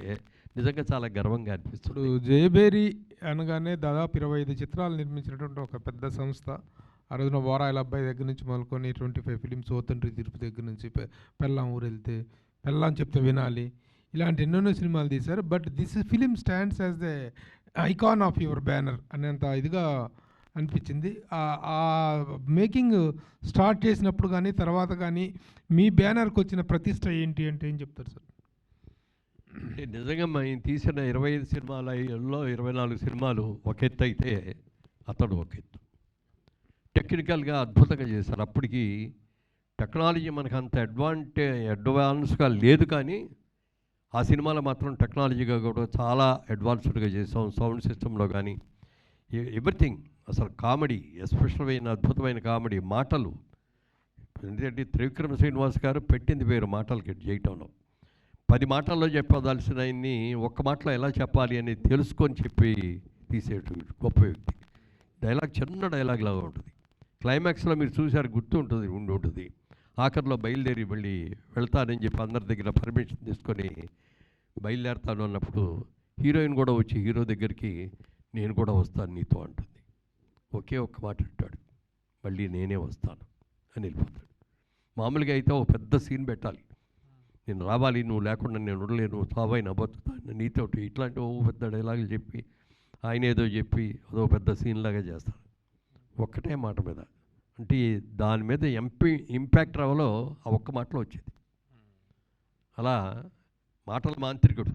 నిజంగా చాలా గర్వంగా అనిపిస్తుంది.
జయబేరి అనగానే దాదాపు 25 చిత్రాలు నిర్మించినటువంటి ఒక పెద్ద సంస్థ. ఆ రోజున వారాయిల అబ్బాయి దగ్గర నుంచి మొదలుకొని 25 ఫిలిమ్స్, ఓ తండ్రి తిరుపతి దగ్గర నుంచి, పెళ్ళాం ఊరు వెళ్తే, పెళ్ళాం చెప్తే వినాలి, ఇలాంటి ఎన్నెన్నో సినిమాలు తీశారు. But this film stands as the icon of your banner అనేంత ఇదిగా అనిపించింది. ఆ మేకింగ్ స్టార్ట్ చేసినప్పుడు కానీ తర్వాత కానీ మీ బ్యానర్కి వచ్చిన ప్రతిష్ట ఏంటి అంటే ఏం చెప్తారు సార్?
అంటే నిజంగా మేము తీసిన 25 సినిమాలలో 24 సినిమాలు ఒక ఎత్తు అయితే అతడు ఒక ఎత్తు. టెక్నికల్గా అద్భుతంగా చేశారు. అప్పటికి టెక్నాలజీ మనకు అంత అడ్వాన్స్గా లేదు, కానీ ఆ సినిమాలో మాత్రం టెక్నాలజీగా కూడా చాలా అడ్వాన్స్డ్గా చేసాం. సౌండ్ సిస్టంలో కానీ ఎవ్రీథింగ్. అసలు కామెడీ, ఎస్పెషల్ అయిన అద్భుతమైన కామెడీ, మాటలు. ఎందుకంటే త్రివిక్రమ శ్రీనివాస్ గారు పెట్టింది పేరు మాటలకి చేయటంలో. 10 మాటల్లో చెప్పదలసిన ఆయన్ని ఒక్క మాటలో ఎలా చెప్పాలి అని తెలుసుకొని చెప్పి తీసేటు గొప్ప వ్యక్తి. డైలాగ్ చిన్న డైలాగ్ లాగా ఉంటుంది. క్లైమాక్స్లో మీరు చూశారు, గుర్తు ఉంటుంది. ఆఖరిలో బయలుదేరి మళ్ళీ వెళ్తానని చెప్పి అందరి దగ్గర పర్మిషన్ తీసుకొని బయలుదేరుతాను అన్నప్పుడు హీరోయిన్ కూడా వచ్చి హీరో దగ్గరికి నేను కూడా వస్తాను నీతో అంటుంది. ఒకే ఒక్క మాట అంటాడు, మళ్ళీ నేనే వస్తాను అని వెళ్ళిపోతాడు. మామూలుగా అయితే ఒక పెద్ద సీన్ పెట్టాలి, నేను రావాలి, నువ్వు లేకుండా నేను ఉండలేను, సావైనా బతుకుతాను నీతోటి, ఇట్లాంటి ఓ పెద్ద డైలాగులు చెప్పి ఆయన ఏదో చెప్పి అదో పెద్ద సీన్ లాగా చేస్తాను ఒక్కటే మాట మీద. అంటే దాని మీద ఇంపాక్ట్ రావాలో ఆ ఒక్క మాటలో వచ్చేది. అలా మాటల మాంత్రికుడు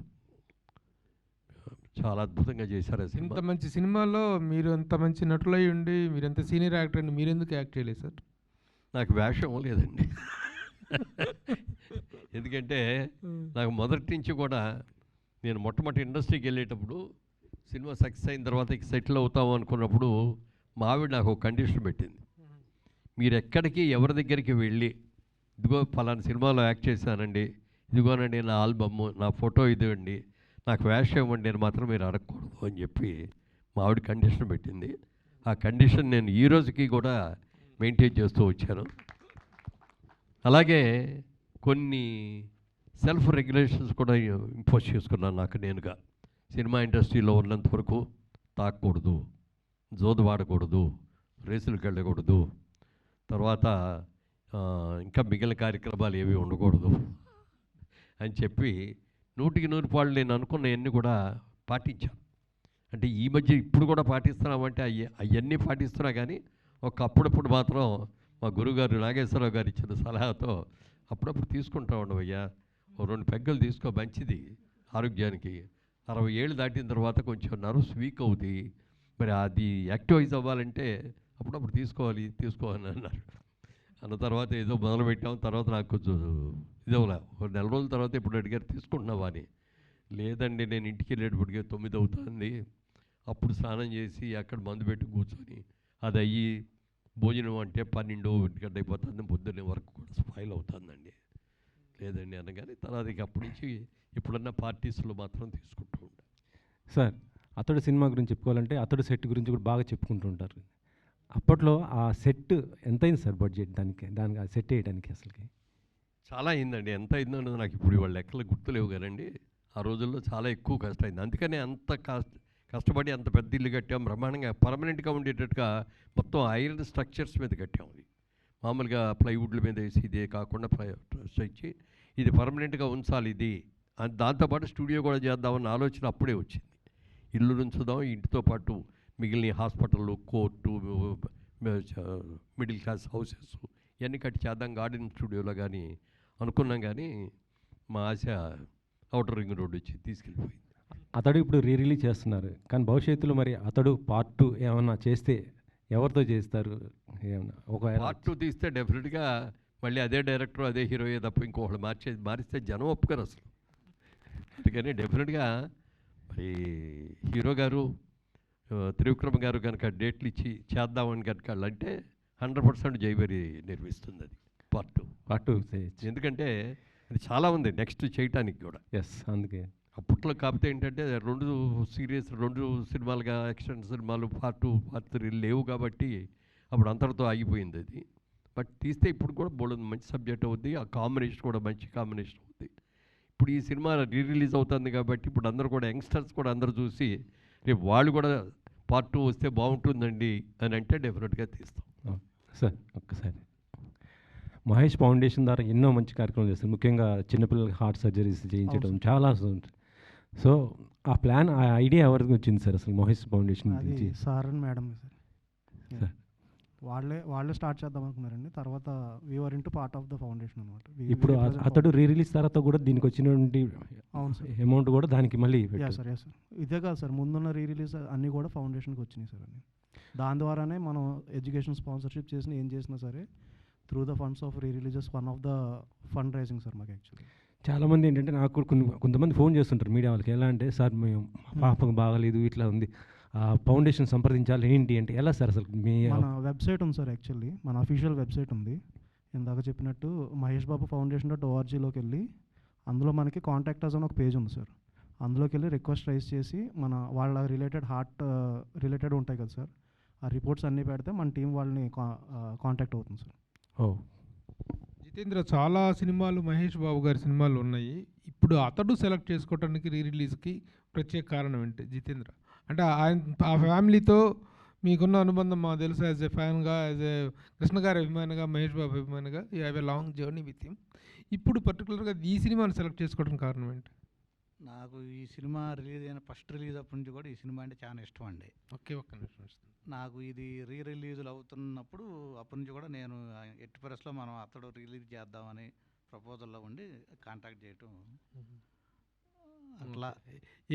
చాలా అద్భుతంగా చేశారు ఆ సినిమా.
ఇంత మంచి సినిమాలో మీరు ఎంత మంచి నటులై ఉండి మీరు ఎంత సీనియర్ యాక్టర్ అండి, మీరు ఎందుకు యాక్ట్ చేయలేదు సార్?
నాకు వేషం లేదండి. ఎందుకంటే నాకు మొదటి నుంచి కూడా నేను మొట్టమొదటి ఇండస్ట్రీకి వెళ్ళేటప్పుడు సినిమా సక్సెస్ అయిన తర్వాత ఇక సెటిల్ అవుతాము అనుకున్నప్పుడు మా ఆవిడ నాకు ఒక కండిషన్ పెట్టింది, మీరు ఎక్కడికి ఎవరి దగ్గరికి వెళ్ళి ఇదిగో ఫలానా సినిమాలో యాక్ట్ చేశానండి, ఇదిగోనండి నా ఆల్బమ్, నా ఫోటో ఇదివ్వండి, నాకు వేషం ఇవ్వండి అని మాత్రం మీరు అడగకూడదు అని చెప్పి మా ఆవిడ కండిషన్ పెట్టింది. ఆ కండిషన్ నేను ఈ రోజుకి కూడా మెయింటైన్ చేస్తూ వచ్చాను. అలాగే కొన్ని సెల్ఫ్ రెగ్యులేషన్స్ కూడా ఇంపోజ్ చేసుకున్నాను నాకు నేనుగా. సినిమా ఇండస్ట్రీలో ఉన్నంత వరకు తాకూడదు, జోదు వాడకూడదు, రేసులకు వెళ్ళకూడదు, తర్వాత ఇంకా మిగిలిన కార్యక్రమాలు ఏవి ఉండకూడదు అని చెప్పి 100% పాళ్ళు నేను అనుకున్నవన్నీ కూడా పాటించాను. అంటే ఈ మధ్య ఇప్పుడు కూడా పాటిస్తున్నామంటే అవన్నీ పాటిస్తున్నా, కానీ అప్పుడప్పుడు మాత్రం మా గురుగారు నాగేశ్వరరావు గారు ఇచ్చిన సలహాతో అప్పుడప్పుడు తీసుకుంటా ఉండవయ్యా, ఓ 2 పెగ్గలు తీసుకో, మంచిది ఆరోగ్యానికి. 60 ఏళ్ళు దాటిన తర్వాత కొంచెం నర్వ్స్ వీక్ అవుతాయి, మరి అది యాక్టివైజ్ అవ్వాలంటే అప్పుడప్పుడు తీసుకోవాలని అన్నారు. అన్న తర్వాత ఏదో మొదలుపెట్టాం. తర్వాత నాకు కొంచెం ఇదవలా, ఒక 4 రోజుల తర్వాత ఇప్పుడు అడిగారు తీసుకుంటున్నావా అని. లేదండి, నేను ఇంటికి వెళ్ళేటప్పటికే 9 అవుతుంది, అప్పుడు స్నానం చేసి అక్కడ మందు పెట్టి కూర్చొని అది అయ్యి భోజనం అంటే 12 గంట అయిపోతుంది, పొద్దున్నే వరకు కూడా స్పాయిల్ అవుతుందండి. లేదండి అనగానే తర్వాత ఇక అప్పటి నుంచి ఎప్పుడన్నా పార్టీస్లో మాత్రం తీసుకుంటూ ఉంటాను.
సార్, అతడు సినిమా గురించి చెప్పుకోవాలంటే అతడు సెట్ గురించి కూడా బాగా చెప్పుకుంటూ ఉంటారు. అప్పట్లో ఆ సెట్ ఎంత అయింది సార్ బడ్జెట్ దానికి ఆ సెట్ వేయడానికి? అసలుకి
చాలా అయిందండి. ఎంత అయిందో అన్నది నాకు ఇప్పుడు వాళ్ళ లెక్కలు గుర్తులేవు కదండి. ఆ రోజుల్లో చాలా ఎక్కువ కష్టమైంది. అందుకనే అంత కష్టపడి అంత పెద్ద ఇల్లు కట్టాం, బ్రహ్మాండంగా పర్మనెంట్గా ఉండేటట్టుగా మొత్తం ఐరన్ స్ట్రక్చర్స్ మీద కట్టాం. అది మామూలుగా ప్లైవుడ్ల మీద వేసి ఇదే కాకుండా ఇచ్చి ఇది పర్మనెంట్గా ఉంచాలి ఇది. దాంతోపాటు స్టూడియో కూడా చేద్దామన్న ఆలోచన అప్పుడే వచ్చింది. ఇల్లు ఉంచుదాం, ఇంటితో పాటు మిగిలిన హాస్పిటళ్ళు, కోర్టు, మిడిల్ క్లాస్ హౌసెస్ ఇవన్నీ కట్టి చేద్దాం గార్డెన్ స్టూడియోలో కానీ అనుకున్నాం. కానీ మా ఆశ ఔటర్ రింగ్ రోడ్ వచ్చి తీసుకెళ్ళిపోయింది.
అతడు ఇప్పుడు రిలీజ్ చేస్తున్నారు, కానీ భవిష్యత్తులో మరి అతడు పార్ట్ 2 ఏమన్నా చేస్తే ఎవరితో చేస్తారు? ఏమన్నా ఒకవేళ
పార్ట్ 2 తీస్తే డెఫినెట్గా మళ్ళీ అదే డైరెక్టర్ అదే హీరోయే తప్ప ఇంకొకళ్ళు మారిస్తే జనం ఒప్పుకోరు అసలు. అందుకని డెఫినెట్గా మరి హీరో గారు త్రివిక్రమ గారు కనుక డేట్లు ఇచ్చి చేద్దామని కనుక అంటే 100% జైబరి నిర్మిస్తుంది అది పార్ట్ 2. ఎందుకంటే అది చాలా ఉంది నెక్స్ట్ చేయటానికి కూడా.
అందుకే
అప్పట్లో కాకపోతే ఏంటంటే 2 సినిమాలుగా యాక్షన్ సినిమాలు పార్ట్ 2 పార్ట్ 3 లేవు కాబట్టి అప్పుడు అంతటితో ఆగిపోయింది అది. బట్ తీస్తే ఇప్పుడు కూడా బోల్డ్ మంచి సబ్జెక్ట్ అవుద్ది, ఆ కాంబినేషన్ కూడా మంచి కాంబినేషన్ అవుద్ది. ఇప్పుడు ఈ సినిమా రిలీజ్ అవుతుంది కాబట్టి ఇప్పుడు అందరూ కూడా యంగ్స్టర్స్ కూడా అందరూ చూసి రేపు వాళ్ళు కూడా పార్ట్ 2 వస్తే బాగుంటుందండి అని అంటే డెఫినెట్గా తీస్తాం.
సార్ ఒక్కసారి మహేష్ ఫౌండేషన్ ద్వారా ఎన్నో మంచి కార్యక్రమాలు చేస్తారు. ముఖ్యంగా చిన్నపిల్లలకి హార్ట్ సర్జరీస్ చేయించడం చాలా ఉంటుంది. సో ఆ ప్లాన్, ఆ ఐడియా ఎవరికి వచ్చింది సార్ అసలు మహేష్ ఫౌండేషన్
అది
గురించి?
Sir and madam sir,
sir.
వాళ్ళే స్టార్ట్ చేద్దాం అనుకున్నారండి. తర్వాత we're into part of the foundation అనమాట.
ఇప్పుడు అతడు రీ రిలీజ్ తర్వాత కూడా దీనికి వచ్చినటువంటి
అవును సార్,
అమౌంట్ కూడా దానికి మళ్ళీ
యా సార్. ఇదే కాదు సార్, ముందున్న రీ రిలీజ్ అన్నీ కూడా ఫౌండేషన్కి వచ్చినాయి సార్. అన్ని దాని ద్వారానే మనం ఎడ్యుకేషన్ స్పాన్సర్షిప్ చేసిన ఏం చేసినా సరే through the funds of re releases one of the fund raising sir మాకు యాక్చువల్లీ.
చాలామంది ఏంటంటే నాకు కూడా కొంతమంది ఫోన్ చేస్తుంటారు మీడియా వాళ్ళకి. ఎలా అంటే సార్ మేము పాపకు బాగలేదు ఇట్లా ఉంది, ఫౌండేషన్ సంప్రదించాలి ఏంటి అంటే ఎలా సార్ అసలు? మీ
మన వెబ్సైట్ ఉంది సార్, యాక్చువల్లీ మన అఫీషియల్ వెబ్సైట్ ఉంది. ఇందాక చెప్పినట్టు మహేష్ బాబు ఫౌండేషన్.orgలోకి వెళ్ళి అందులో మనకి కాంటాక్ట్ అస్ అని ఒక పేజ్ ఉంది సార్. అందులోకి వెళ్ళి రిక్వెస్ట్ రైజ్ చేసి వాళ్ళ రిలేటెడ్ హార్ట్ రిలేటెడ్ ఉంటాయి కదా సార్, ఆ రిపోర్ట్స్ అన్నీ పెడితే మన టీం వాళ్ళని కాంటాక్ట్ అవుతుంది సార్.
ఓ
జితేంద్ర, చాలా సినిమాలు మహేష్ బాబు గారి సినిమాలు ఉన్నాయి. ఇప్పుడు అతడు సెలెక్ట్ చేసుకోవడానికి రీ రిలీజ్కి ప్రత్యేక కారణం ఏంటి జితేంద్ర? అంటే ఆ ఫ్యామిలీతో మీకున్న అనుబంధం మాకు తెలుసు. యాజ్ ఎ ఫ్యాన్గా, యాజ్ ఎ కృష్ణ గారి అభిమానిగా, మహేష్ బాబు అభిమానిగా you have a long journey with him. ఇప్పుడు పర్టికులర్గా ఈ సినిమాని సెలెక్ట్ చేసుకోవడానికి కారణం ఏంటి?
నాకు ఈ సినిమా రిలీజ్ అయిన ఫస్ట్ రిలీజ్ అప్పటి నుంచి కూడా ఈ సినిమా అంటే చాలా ఇష్టం అండి.
ఒక్క నిమిషం.
నాకు ఇది రీ రిలీజులు అవుతున్నప్పుడు అప్పటి నుంచి కూడా నేను ఎట్టి పరిస్థితిలో మనం అతడు రిలీజ్ చేద్దామని ప్రపోజల్లో ఉండి కాంటాక్ట్ చేయటం. అట్లా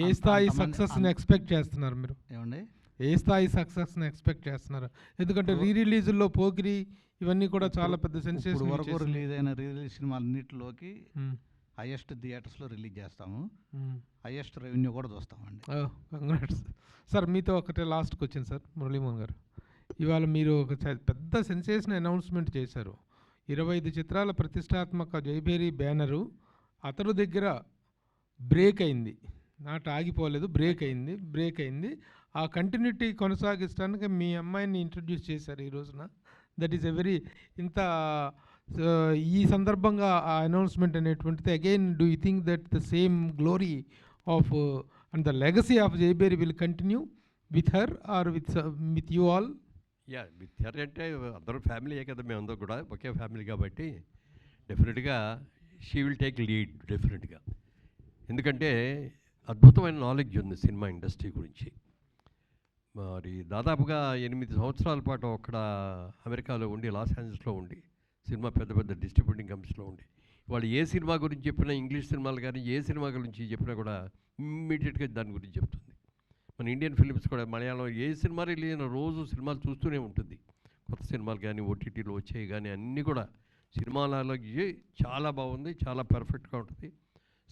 ఏ స్థాయి సక్సెస్ని ఎక్స్పెక్ట్ చేస్తున్నారు మీరు?
ఏమండి,
ఏ స్థాయి సక్సెస్ని ఎక్స్పెక్ట్ చేస్తున్నారు? ఎందుకంటే రీ రిలీజుల్లో పోకిరి ఇవన్నీ కూడా చాలా పెద్ద సెన్సేషన్
వరకు రిలీజ్ అయిన రీ రిలీజ్ సినిమాలన్నింటిలోకి హైయెస్ట్ థియేటర్స్లో రిలీజ్ చేస్తాము, హైయెస్ట్ రెవెన్యూ కూడా చూస్తామండి.
Congrats sir. మీతో ఒకటే లాస్ట్ క్వశ్చన్ సార్. మురళీమోహన్ గారు, ఇవాళ మీరు ఒక పెద్ద సెన్సేషన్ అనౌన్స్మెంట్ చేశారు. 25 చిత్రాల ప్రతిష్టాత్మక జైభేరి బ్యానరు అతడు దగ్గర బ్రేక్ అయింది, నాట ఆగిపోలేదు, బ్రేక్ అయింది. ఆ కంటిన్యూటీ కొనసాగించడానికి మీ అమ్మాయిని ఇంట్రడ్యూస్ చేశారు ఈ రోజున. దట్ ఈస్ ఎ వెరీ ఈ సందర్భంగా ఆ అనౌన్స్మెంట్ అనేటువంటిది again do you think that the same glory of and the legacy of జైబేరి will continue with her or with you all?
Yeah, with her అంటే అందరూ ఫ్యామిలీయే కదా, మేమందరూ కూడా ఒకే ఫ్యామిలీ కాబట్టి డెఫినెట్గా షీ విల్ టేక్ లీడ్ డెఫినెట్గా. ఎందుకంటే అద్భుతమైన నాలెడ్జ్ ఉంది సినిమా ఇండస్ట్రీ గురించి. మరి దాదాపుగా 8 సంవత్సరాల పాటు అక్కడ అమెరికాలో ఉండి, లాస్ ఏంజల్స్లో ఉండి, సినిమా పెద్ద పెద్ద డిస్ట్రిబ్యూటింగ్ కంపెనీస్లో ఉండి, వాళ్ళు ఏ సినిమా గురించి చెప్పినా, ఇంగ్లీష్ సినిమాలు కానీ ఏ సినిమా గురించి చెప్పినా కూడా ఇమ్మీడియట్గా దాని గురించి చెప్తుంది. మన ఇండియన్ ఫిలిమ్స్ కూడా మలయాళం ఏ సినిమా రిలీజ్ అయిన రోజు సినిమాలు చూస్తూనే ఉంటుంది. కొత్త సినిమాలు కానీ ఓటీటీలో వచ్చాయి కానీ అన్నీ కూడా సినిమాలలో చాలా బాగుంది, చాలా పర్ఫెక్ట్గా ఉంటుంది.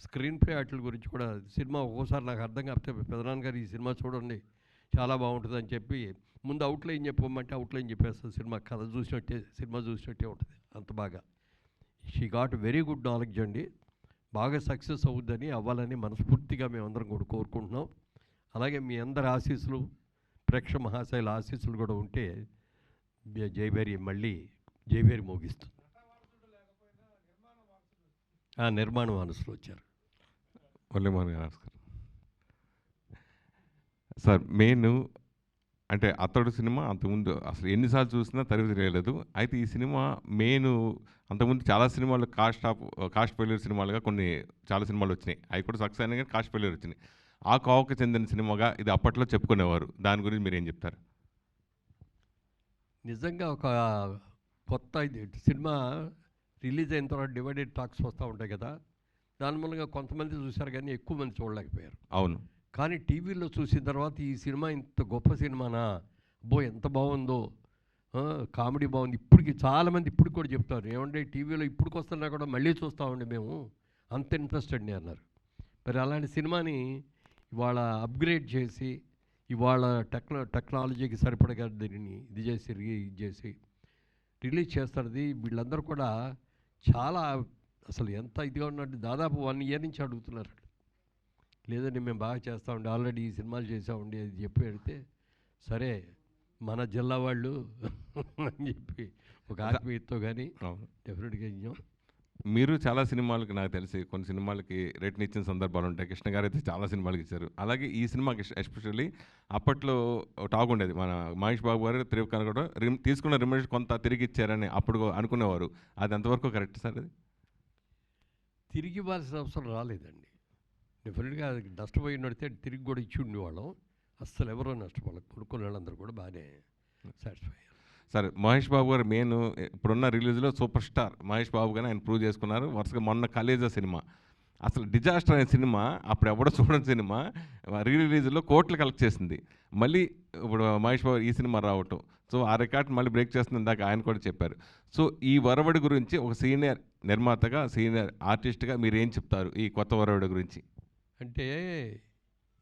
స్క్రీన్ ప్లే వాటి గురించి కూడా సినిమా ఒక్కోసారి నాకు అర్థం కాకపోతే పెదనాన్న గారు ఈ సినిమా చూడండి చాలా బాగుంటుంది అని చెప్పి ముందు అవుట్లైన్ చెప్పమంటే అవుట్లైన్ చెప్పేస్తుంది. సినిమా కథ చూసినట్టే, సినిమా చూసినట్టే ఉంటుంది, అంత బాగా. She got very good knowledge అండి. బాగా సక్సెస్ అవుద్దని, అవ్వాలని మనస్ఫూర్తిగా మేమందరం కూడా కోరుకుంటున్నాం. అలాగే మీ అందరి ఆశీస్సులు, ప్రేక్షక మహాశైల ఆశీస్సులు కూడా ఉంటే జైభేరి మళ్ళీ జైభేరి మోగిస్తుంది. నిర్మాణ వారసులు వచ్చారు.
మురళీమోహన్ గారు నమస్కారం సార్. అంటే అతడు సినిమా అంతకుముందు అసలు ఎన్నిసార్లు చూసినా తరిగి తెలియలేదు. అయితే ఈ సినిమా అంతకుముందు చాలా సినిమాలు కాస్ట్ ఫెయిల్యూర్ సినిమాలుగా చాలా సినిమాలు వచ్చినాయి. అవి కూడా సక్సెస్ అయినా కానీ కాస్ట్ ఫెయిల్యూర్ వచ్చినాయి. ఆ కోవకు చెందిన సినిమాగా ఇది అప్పట్లో చెప్పుకునేవారు. దాని గురించి మీరు ఏం చెప్తారు?
నిజంగా ఒక కొత్త సినిమా రిలీజ్ అయిన తర్వాత డివైడెడ్ టాక్స్ వస్తూ ఉంటాయి కదా, దాని మూలంగా కొంతమంది చూశారు కానీ ఎక్కువ మంది చూడలేకపోయారు.
అవును.
కానీ టీవీలో చూసిన తర్వాత ఈ సినిమా ఇంత గొప్ప సినిమానా, ఎంత బాగుందో, కామెడీ బాగుంది. ఇప్పటికి చాలామంది ఇప్పుడు కూడా చెప్తారు, ఏమంటే టీవీలో ఇప్పటికి వస్తున్నా కూడా మళ్ళీ చూస్తామండి మేము, అంత ఇంట్రెస్టెడ్ అన్నారు. మరి అలాంటి సినిమాని ఇవాళ అప్గ్రేడ్ చేసి, ఇవాళ టెక్నాలజీకి సరిపడగా దీనిని ఇది చేసి రిలీజ్ చేస్తున్నది. వీళ్ళందరూ కూడా చాలా అసలు ఎంత ఇదిగా ఉన్నట్టు దాదాపు 1 year నుంచి అడుగుతున్నారు. లేదండి మేము బాగా చేస్తామండి, ఆల్రెడీ ఈ సినిమాలు చేసామండి అది చెప్పి అడిగితే, సరే మన జిల్లా వాళ్ళు అని చెప్పి ఒక ఆత్మీయతతో కానీ డెఫినెట్గా ఇచ్చాం.
మీరు చాలా సినిమాలకి నాకు తెలిసి కొన్ని సినిమాలకి రేట్ని ఇచ్చిన సందర్భాలు ఉంటాయి. కృష్ణ గారు అయితే చాలా సినిమాలకి ఇచ్చారు. అలాగే ఈ సినిమాకి ఎస్పెషల్లీ అప్పట్లో టాక్ ఉండేది. మన మహేష్ బాబు గారు త్రివిక్రమ్ కూడా తీసుకున్న రిమ్యూనరేషన్ కొంత తిరిగి ఇచ్చారని అప్పుడు అనుకునేవారు. అది ఎంతవరకు కరెక్ట్ సార్? అది
తిరిగి ఇవ్వాల్సిన అవసరం రాలేదండి. డెఫినెట్గా అది నష్టపోయినడితే తిరిగి కూడా ఇచ్చి ఉండేవాళ్ళం. అస్సలు ఎవరో నష్టపోవాలి. కొనుక్కునే వాళ్ళందరూ కూడా బాగానే సాటిస్ఫై అయ్యారు.
సరే, మహేష్ బాబు గారు మెయిన్ ఇప్పుడున్న రిలీజ్లో సూపర్ స్టార్ మహేష్ బాబు గారు ఆయన ప్రూవ్ చేసుకున్నారు. వరుసగా మొన్న కలేజా సినిమా అసలు డిజాస్టర్ అనే సినిమా, అప్పుడు ఎవడో చూడని సినిమా రిలీజ్లో కోట్లు కలెక్ట్ చేసింది. మళ్ళీ ఇప్పుడు మహేష్ బాబు ఈ సినిమా రావటం, సో ఆ రికార్డ్ మళ్ళీ బ్రేక్ చేస్తుంది. ఇందాక ఆయన కూడా చెప్పారు. సో ఈ వరవడి గురించి ఒక సీనియర్ నిర్మాతగా, సీనియర్ ఆర్టిస్ట్గా మీరు ఏం చెప్తారు ఈ కొత్త వరవడి గురించి?
అంటే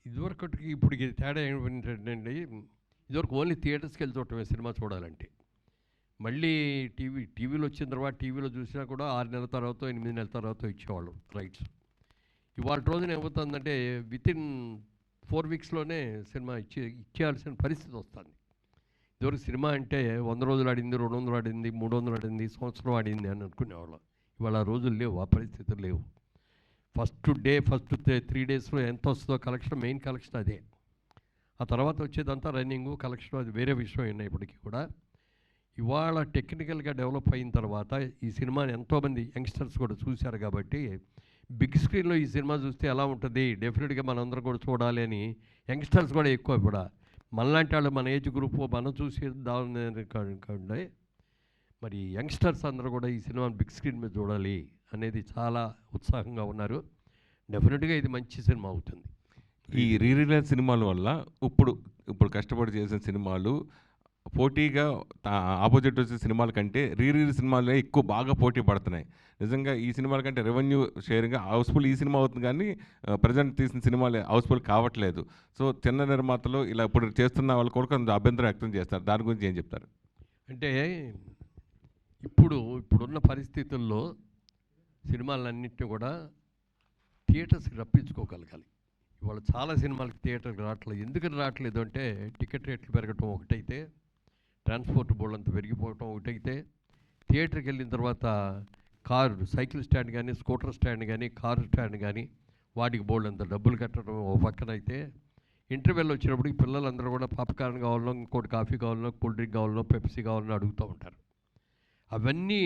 ఇదివరకటికి ఇప్పటికి తేడా ఏంటంటే, ఇదివరకు ఓన్లీ థియేటర్స్కి వెళ్ళి చూడటమే సినిమా చూడాలంటే. మళ్ళీ టీవీలో వచ్చిన తర్వాత టీవీలో చూసినా కూడా 6 నెలల తర్వాత 8 నెలల తర్వాత ఇచ్చేవాళ్ళు రైట్స్. ఇవాళ రోజున ఏమవుతుందంటే వితిన్ 4 వీక్స్లోనే సినిమా ఇచ్చేయాల్సిన పరిస్థితి వస్తుంది. ఇదివరకు సినిమా అంటే 100 రోజులు ఆడింది, 200 ఆడింది, 300 ఆడింది, సంవత్సరం ఆడింది అని అనుకునేవాళ్ళం. ఇవాళ ఆ రోజులు లేవు, ఆ పరిస్థితులు లేవు. ఫస్ట్ 3 డేస్లో ఎంత వస్తుందో కలెక్షన్, మెయిన్ కలెక్షన్ అదే. ఆ తర్వాత వచ్చేదంతా రన్నింగు కలెక్షన్, అది వేరే విషయం అయినా ఇప్పటికీ కూడా. ఇవాళ టెక్నికల్గా డెవలప్ అయిన తర్వాత ఈ సినిమాని ఎంతోమంది యంగ్స్టర్స్ కూడా చూశారు కాబట్టి బిగ్ స్క్రీన్లో ఈ సినిమా చూస్తే ఎలా ఉంటుంది, డెఫినెట్గా మనందరం కూడా చూడాలి అని యంగ్స్టర్స్ కూడా ఎక్కువ కూడా మనలాంటి వాళ్ళు, మన ఏజ్ గ్రూప్ మనం చూసేదాన్ని కాకుండా మరి యంగ్స్టర్స్ అందరూ కూడా ఈ సినిమాని బిగ్ స్క్రీన్ మీద చూడాలి అనేది చాలా ఉత్సాహంగా ఉన్నారు. డెఫినెట్గా ఇది మంచి సినిమా అవుతుంది.
ఈ రీరిలీజ్ సినిమాల వల్ల ఇప్పుడు కష్టపడి చేసిన సినిమాలు పోటీగా ఆపోజిట్ వచ్చే సినిమాల కంటే రీరిలీజ్ సినిమాలే ఎక్కువ బాగా పోటీ పడుతున్నాయి. నిజంగా ఈ సినిమాల కంటే రెవెన్యూ షేరింగ్ హౌస్ఫుల్ ఈ సినిమా అవుతుంది, కానీ ప్రజెంట్ తీసిన సినిమాలు హౌస్ఫుల్ కావట్లేదు. సో చిన్న నిర్మాతలు ఇలా ఇప్పుడు చేస్తున్న వాళ్ళు కూడా కొంత అభ్యంతరం వ్యక్తం చేస్తారు. దాని గురించి ఏం చెప్తారు?
అంటే ఇప్పుడున్న పరిస్థితుల్లో సినిమాలన్నింటినీ కూడా థియేటర్స్కి రప్పించుకోగలగాలి. ఇవాళ చాలా సినిమాలకి థియేటర్కి రావట్లేదు. ఎందుకని రావట్లేదు అంటే టికెట్ రేట్లు పెరగటం ఒకటైతే, ట్రాన్స్పోర్ట్ బోర్డు అంతా పెరిగిపోవటం ఒకటైతే, థియేటర్కి వెళ్ళిన తర్వాత సైకిల్ స్టాండ్ కానీ, స్కూటర్ స్టాండ్ కానీ, కారు స్టాండ్ కానీ వాటికి బోర్డు అంత డబ్బులు కట్టడం ఒక పక్కన అయితే, ఇంటర్వెల్ వచ్చినప్పుడు ఈ పిల్లలందరూ కూడా పాప్కార్న్ కావాలనో, ఇంకోటి కాఫీ కావాలనో, కూల్ డ్రింక్ కావాలనో, పెప్సీ కావాలనో అడుగుతూ ఉంటారు. అవన్నీ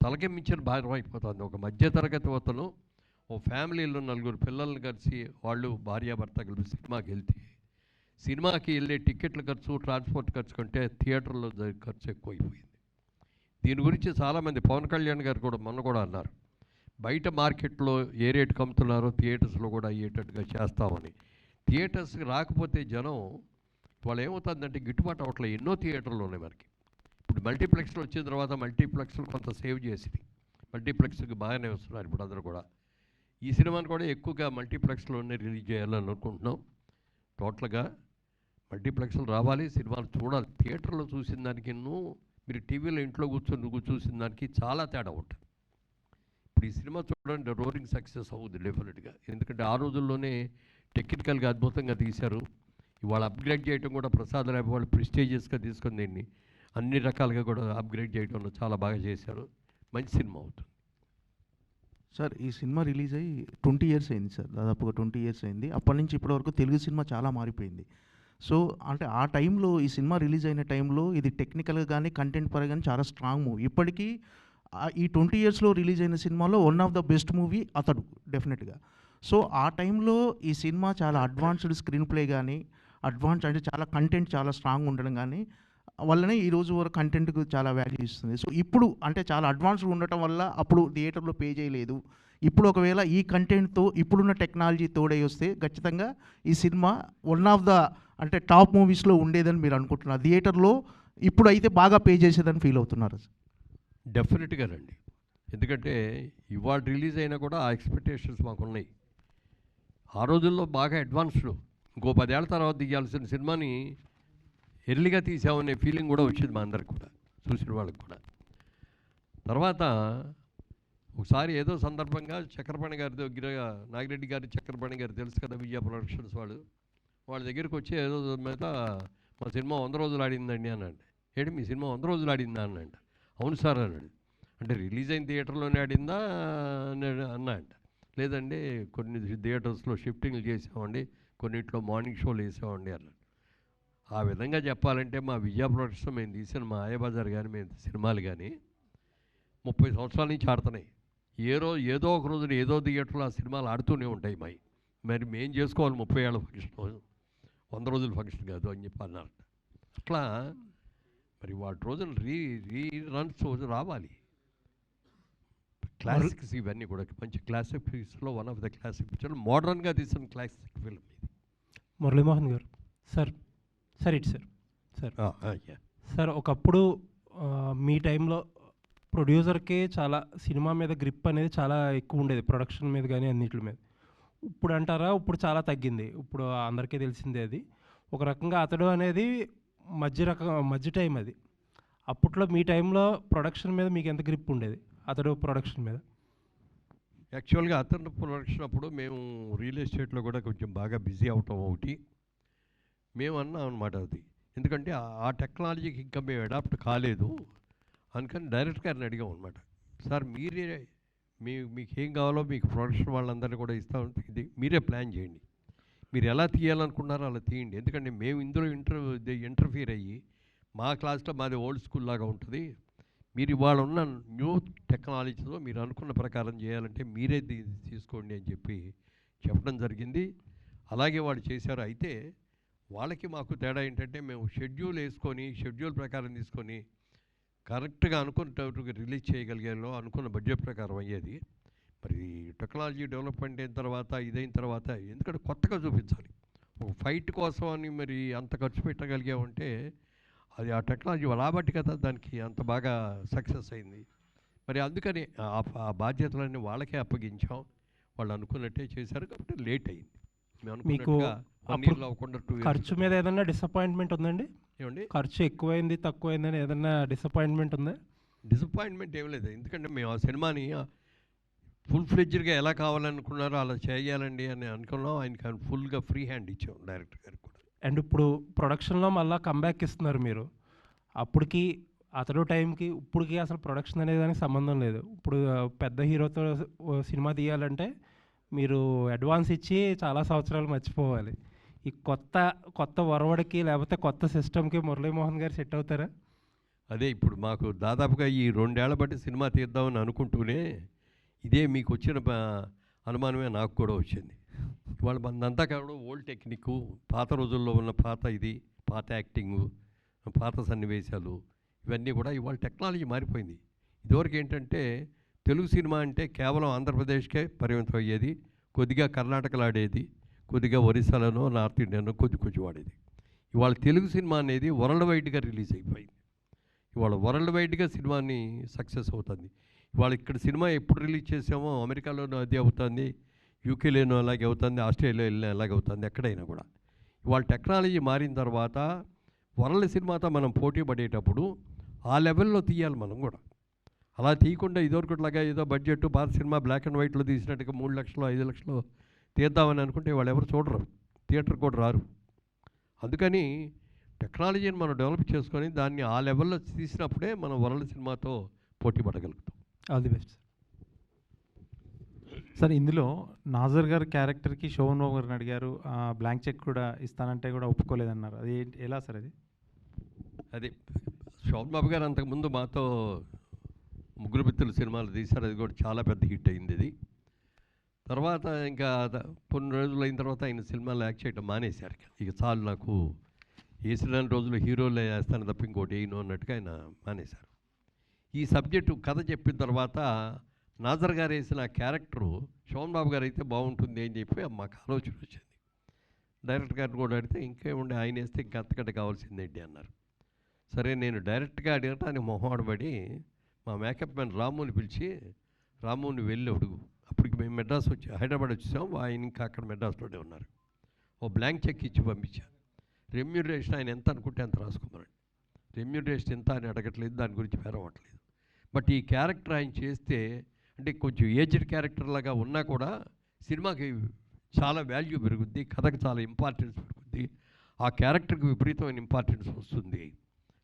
తలకి మించిన భారం అయిపోతుంది. ఒక మధ్యతరగతి అతను ఓ ఫ్యామిలీలో 4 పిల్లల్ని కలిసి వాళ్ళు భార్యాభర్త కలిసి సినిమాకి వెళ్తే, సినిమాకి వెళ్ళే టికెట్ల ఖర్చు, ట్రాన్స్పోర్ట్ ఖర్చు కంటే థియేటర్లో ఖర్చు ఎక్కువైపోయింది. దీని గురించి చాలామంది, పవన్ కళ్యాణ్ గారు కూడా మొన్న కూడా అన్నారు, బయట మార్కెట్లో ఏ రేటుకి అమ్ముతున్నారో థియేటర్స్లో కూడా అయ్యేటట్టుగా చేస్తామని. థియేటర్స్కి రాకపోతే జనం వాళ్ళు ఏమవుతుందంటే గిట్టుబాటు అవ్వట్లేదు. ఎన్నో థియేటర్లు ఉన్నాయి మనకి. ఇప్పుడు మల్టీప్లెక్స్లో వచ్చిన తర్వాత మల్టీప్లెక్స్లు కొంత సేవ్ చేసింది. మల్టీప్లెక్స్కి బాగానే వస్తున్నారు ఇప్పుడు అందరూ కూడా. ఈ సినిమాని కూడా ఎక్కువగా మల్టీప్లెక్స్లోనే రిలీజ్ చేయాలని అనుకుంటున్నాం. టోటల్గా మల్టీప్లెక్స్లు రావాలి, సినిమాలు చూడాలి. థియేటర్లో చూసిన దానికి మీరు టీవీలో ఇంట్లో కూర్చొని చూసిన దానికి చాలా తేడా ఉంటుంది. ఇప్పుడు ఈ సినిమా చూడండి, రోరింగ్ సక్సెస్ అవుతుంది డెఫినెట్గా. ఎందుకంటే ఆ రోజుల్లోనే టెక్నికల్గా అద్భుతంగా తీశారు. ఇవాళ అప్గ్రేడ్ చేయడం కూడా ప్రసాద్ రాయ్ వాళ్ళు ప్రెస్టీజియస్గా తీసుకొని దీన్ని అన్ని రకాలుగా కూడా అప్గ్రేడ్ చేయడంలో చాలా బాగా చేశారు. మంచి సినిమా అవుతుంది.
సార్, ఈ సినిమా రిలీజ్ అయ్యి 20 ఇయర్స్ అయింది సార్, దాదాపుగా 20 ఇయర్స్ అయింది. అప్పటి నుంచి ఇప్పటివరకు తెలుగు సినిమా చాలా మారిపోయింది. సో అంటే ఆ టైంలో, ఈ సినిమా రిలీజ్ అయిన టైంలో ఇది టెక్నికల్గా కానీ కంటెంట్ పరంగా కానీ చాలా స్ట్రాంగ్ మూవీ. ఇప్పటికీ ఈ 20 ఇయర్స్లో రిలీజ్ అయిన సినిమాలో one of the best movie అతడు డెఫినెట్గా. సో ఆ టైంలో ఈ సినిమా చాలా అడ్వాన్స్డ్ స్క్రీన్ ప్లే కానీ, అడ్వాన్స్ అంటే చాలా కంటెంట్ చాలా స్ట్రాంగ్ ఉండడం కానీ వల్లనే ఈరోజు వరకు కంటెంట్కు చాలా వాల్యూ ఇస్తుంది. సో ఇప్పుడు అంటే చాలా అడ్వాన్స్డ్ ఉండటం వల్ల అప్పుడు థియేటర్లో పే చేయలేదు. ఇప్పుడు ఒకవేళ ఈ కంటెంట్తో ఇప్పుడున్న టెక్నాలజీ తోడై వస్తే ఖచ్చితంగా ఈ సినిమా వన్ ఆఫ్ ద అంటే టాప్ మూవీస్లో ఉండేదని మీరు అనుకుంటున్నారు. థియేటర్లో ఇప్పుడు అయితే బాగా పే చేసేదని ఫీల్ అవుతున్నారు.
డెఫినెట్గా రండి. ఎందుకంటే ఇవాళ రిలీజ్ అయినా కూడా ఆ ఎక్స్పెక్టేషన్స్ మాకున్నాయి. ఆ రోజుల్లో బాగా అడ్వాన్స్డ్, ఇంకో 10 ఏళ్ల తర్వాత తీయాల్సిన సినిమాని ఎర్లీగా తీసామనే ఫీలింగ్ కూడా వచ్చింది మా అందరికి కూడా, చూసిన వాళ్ళకి కూడా. తర్వాత ఒకసారి ఏదో సందర్భంగా చక్రపాణి గారి దగ్గర, నాగిరెడ్డి గారి చక్రపాణి గారు తెలుసు కదా, విజయ ప్రొడక్షన్స్ వాళ్ళ దగ్గరికి వచ్చి ఏదో మీద మా సినిమా 100 రోజులు ఆడిందండి అన్నాడు. ఏంటి మీ సినిమా 100 రోజులు ఆడిందా అన్నాడు. అవును సార్ అన్నాడు. అంటే రిలీజ్ అయిన థియేటర్లోనే ఆడిందా అన్నా అంట. లేదండి కొన్ని థియేటర్స్లో షిఫ్టింగ్లు చేసామండి, కొన్నింటిలో మార్నింగ్ షోలు వేసామండి అన్నాడు. ఆ విధంగా చెప్పాలంటే మా విజయ ప్రొడక్షన్ మేము తీసిన మా ఆయబజార్ కానీ మేము సినిమాలు కానీ 30 సంవత్సరాల నుంచి ఆడుతున్నాయి. ఏదో ఒక రోజున ఏదో థియేటర్లో ఆ సినిమాలు ఆడుతూనే ఉంటాయి మావి. మరి మేము చేసుకోవాలి 30 ఏళ్ళ ఫంక్షన్, 100 రోజుల ఫంక్షన్ కాదు అని చెప్పి అన్నారు. అట్లా మరి వాటి రోజున రీ రన్స్ రావాలి. క్లాసిక్స్ ఇవన్నీ కూడా మంచి క్లాసిక్ ఫిల్మ్స్లో one of the classic picture, మోడర్న్గా తీసిన క్లాసిక్ ఫిల్మ్ ఇది.
మురళీమోహన్ గారు సార్ ఇటు సార్
yeah.
సార్ ఒకప్పుడు మీ టైంలో ప్రొడ్యూసర్కే చాలా సినిమా మీద గ్రిప్ అనేది చాలా ఎక్కువ ఉండేది, ప్రొడక్షన్ మీద కానీ అన్నిటి మీద. ఇప్పుడు అంటారా ఇప్పుడు చాలా తగ్గింది, ఇప్పుడు అందరికీ తెలిసిందే అది. ఒక రకంగా అతడు అనేది మధ్య టైం అది. అప్పట్లో మీ టైంలో ప్రొడక్షన్ మీద మీకు ఎంత గ్రిప్ ఉండేది అతడు ప్రొడక్షన్ మీద?
యాక్చువల్గా అతను ప్రొడక్షన్ అప్పుడు మేము రియల్ ఎస్టేట్లో కూడా కొంచెం బాగా బిజీ అవటం ఒకటి మేము అన్నాం అనమాట. అది ఎందుకంటే ఆ టెక్నాలజీకి ఇంకా మేము అడాప్ట్ కాలేదు అందుకని డైరెక్ట్ గారిని అడిగాం అనమాట. సార్ మీకు ఏం కావాలో మీకు ప్రొడక్షన్ వాళ్ళందరినీ కూడా ఇస్తాం, ఇది మీరే ప్లాన్ చేయండి, మీరు ఎలా తీయాలనుకున్నారో అలా తీయండి. ఎందుకంటే మేము ఇందులో ఇంటర్ఫియర్ అయ్యి మా క్లాస్లో మాది ఓల్డ్ స్కూల్ లాగా ఉంటుంది, మీరు ఇవాళ ఉన్న న్యూ టెక్నాలజీతో మీరు అనుకున్న ప్రకారం చేయాలంటే మీరే తీసుకోండి అని చెప్పి చెప్పడం జరిగింది. అలాగే వాళ్ళు చేశారు. అయితే వాళ్ళకి మాకు తేడా ఏంటంటే మేము షెడ్యూల్ వేసుకొని షెడ్యూల్ ప్రకారం తీసుకొని కరెక్ట్గా అనుకున్నట్టుగా రిలీజ్ చేయగలిగాలో అనుకున్న బడ్జెట్ ప్రకారం అయ్యేది. మరి టెక్నాలజీ డెవలప్మెంట్ అయిన తర్వాత ఇదైన తర్వాత ఎందుకంటే కొత్తగా చూపించాలి, ఒక ఫైట్ కోసం అని మరి అంత ఖర్చు పెట్టగలిగామంటే అది ఆ టెక్నాలజీ రాబట్టి కదా దానికి అంత బాగా సక్సెస్ అయింది. మరి అందుకని ఆ బాధ్యతలన్నీ వాళ్ళకే అప్పగించాం, వాళ్ళు అనుకున్నట్టే చేశారు కాబట్టి లేట్ అయింది.
మీకు ఖర్చు మీద ఏదైనా డిసప్పాయింట్మెంట్ ఉందండి?
ఏమండి
ఖర్చు ఎక్కువైంది తక్కువైందని ఏదైనా డిసప్పాయింట్మెంట్ ఉందా?
డిసప్పాయింట్మెంట్ ఏం లేదు, ఎందుకంటే మేము ఆ సినిమాని ఫుల్ ఫ్లెడ్జ్డ్గా ఎలా కావాలనుకున్నారో అలా చేయాలండి అని అనుకున్నాం. ఆయనకి ఫుల్గా ఫ్రీ హ్యాండ్ ఇచ్చాం డైరెక్టర్ గారికి కూడా.
అండ్ ఇప్పుడు ప్రొడక్షన్లో మళ్ళీ కంబ్యాక్ ఇస్తున్నారు మీరు. అప్పటికి అతడు టైంకి ఇప్పటికి అసలు ప్రొడక్షన్ అనే దానికి సంబంధం లేదు. ఇప్పుడు పెద్ద హీరోతో సినిమా తీయాలంటే మీరు అడ్వాన్స్ ఇచ్చి చాలా సంవత్సరాలు మర్చిపోవాలి. ఈ కొత్త ఒరవడికి లేకపోతే కొత్త సిస్టమ్కి మురళీమోహన్ గారు సెట్ అవుతారా?
అదే ఇప్పుడు మాకు దాదాపుగా ఈ 2 ఏళ్ల బట్టి సినిమా తీద్దామని అనుకుంటూనే ఇదే మీకు వచ్చిన అనుమానమే నాకు కూడా వచ్చింది. ఇవాళ మనంతా కావడం ఓల్డ్ టెక్నిక్, పాత రోజుల్లో ఉన్న పాత యాక్టింగు, పాత సన్నివేశాలు ఇవన్నీ కూడా ఇవాళ టెక్నాలజీ మారిపోయింది. ఇదివరకు ఏంటంటే తెలుగు సినిమా అంటే కేవలం ఆంధ్రప్రదేశ్కే పరిమితం అయ్యేది, కొద్దిగా కర్ణాటకలో ఆడేది, కొద్దిగా ఒరిస్సాలోనో నార్త్ ఇండియాలో కొద్ది వాడేది. ఇవాళ తెలుగు సినిమా అనేది వరల్డ్ వైడ్గా రిలీజ్ అయిపోయింది. ఇవాళ వరల్డ్ వైడ్గా సినిమాని సక్సెస్ అవుతుంది. ఇవాళ ఇక్కడ సినిమా ఎప్పుడు రిలీజ్ చేసామో అమెరికాలోనూ అదే అవుతుంది, యూకేలోనూ అలాగే అవుతుంది, ఆస్ట్రేలియా వెళ్ళినా అలాగే అవుతుంది, ఎక్కడైనా కూడా. ఇవాళ టెక్నాలజీ మారిన తర్వాత వరల్డ్ సినిమాతో మనం పోటీ పడేటప్పుడు ఆ లెవెల్లో తీయాలి మనం కూడా. అలా తీయకుండా ఇదివరకులాగా ఏదో బడ్జెట్ పాత సినిమా బ్లాక్ అండ్ వైట్లో తీసినట్టుగా 3 లక్షలు 5 లక్షలు తీద్దామని అనుకుంటే వాళ్ళు ఎవరు చూడరు, థియేటర్ కూడా రారు. అందుకని టెక్నాలజీని మనం డెవలప్ చేసుకొని దాన్ని ఆ లెవెల్లో తీసినప్పుడే మనం వరల్డ్ సినిమాతో పోటీ పడగలుగుతాం.
All the best
sir. ఇందులో నాజర్ గారి క్యారెక్టర్కి శోభన్ బాబు గారిని అడిగారు, బ్లాంక్ చెక్ కూడా ఇస్తానంటే కూడా ఒప్పుకోలేదన్నారు. అది ఎలా సార్?
అది శోభన్ బాబు గారు అంతకుముందు మాతో ముగ్గురు మిత్రులు సినిమాలు తీశారు, అది కూడా చాలా పెద్ద హిట్ అయింది. ఇది తర్వాత ఇంకా కొన్ని రోజులు అయిన తర్వాత ఆయన సినిమాలు యాక్ట్ చేయడం మానేశారు. ఇక చాలు నాకు వేసిన రోజులు హీరోలే వేస్తాను తప్ప ఇంకోటి వేయను అన్నట్టుగా ఆయన మానేశారు. ఈ సబ్జెక్టు కథ చెప్పిన తర్వాత నాజర్ గారు వేసిన క్యారెక్టరు శోభన్ బాబు గారు అయితే బాగుంటుంది అని చెప్పి మాకు ఆలోచన వచ్చింది. డైరెక్టర్ గారిని కూడా అడిగితే ఇంకేముండే ఆయన వేస్తే ఇంకా అంతకంటే కావాల్సిందేంటి అన్నారు. సరే నేను డైరెక్ట్గా అడగటానికి మొహమాటపడి మా మేకప్ మ్యాన్ రాముని పిలిచి, రాముని వెళ్ళి అడుగు, అప్పటికి మేము మెడ్రాస్ హైదరాబాద్ వచ్చేసాం, ఆయన ఇంకా అక్కడ మెడ్రాస్లోనే ఉన్నారు. ఓ బ్లాంక్ చెక్ ఇచ్చి పంపించాను. రెమ్యూనరేషన్ ఆయన ఎంత అనుకుంటే అంత రాసుకోమనండి, రెమ్యూనరేషన్ ఎంత అని అడగట్లేదు, దాని గురించి పేరవట్లేదు. బట్ ఈ క్యారెక్టర్ ఆయన చేస్తే అంటే కొంచెం ఏజ్డ్ క్యారెక్టర్ లాగా ఉన్నా కూడా సినిమాకి చాలా వాల్యూ పెరుగుద్ది, కథకు చాలా ఇంపార్టెన్స్ పెరుగుద్ది, ఆ క్యారెక్టర్కి విపరీతమైన ఇంపార్టెన్స్ వస్తుంది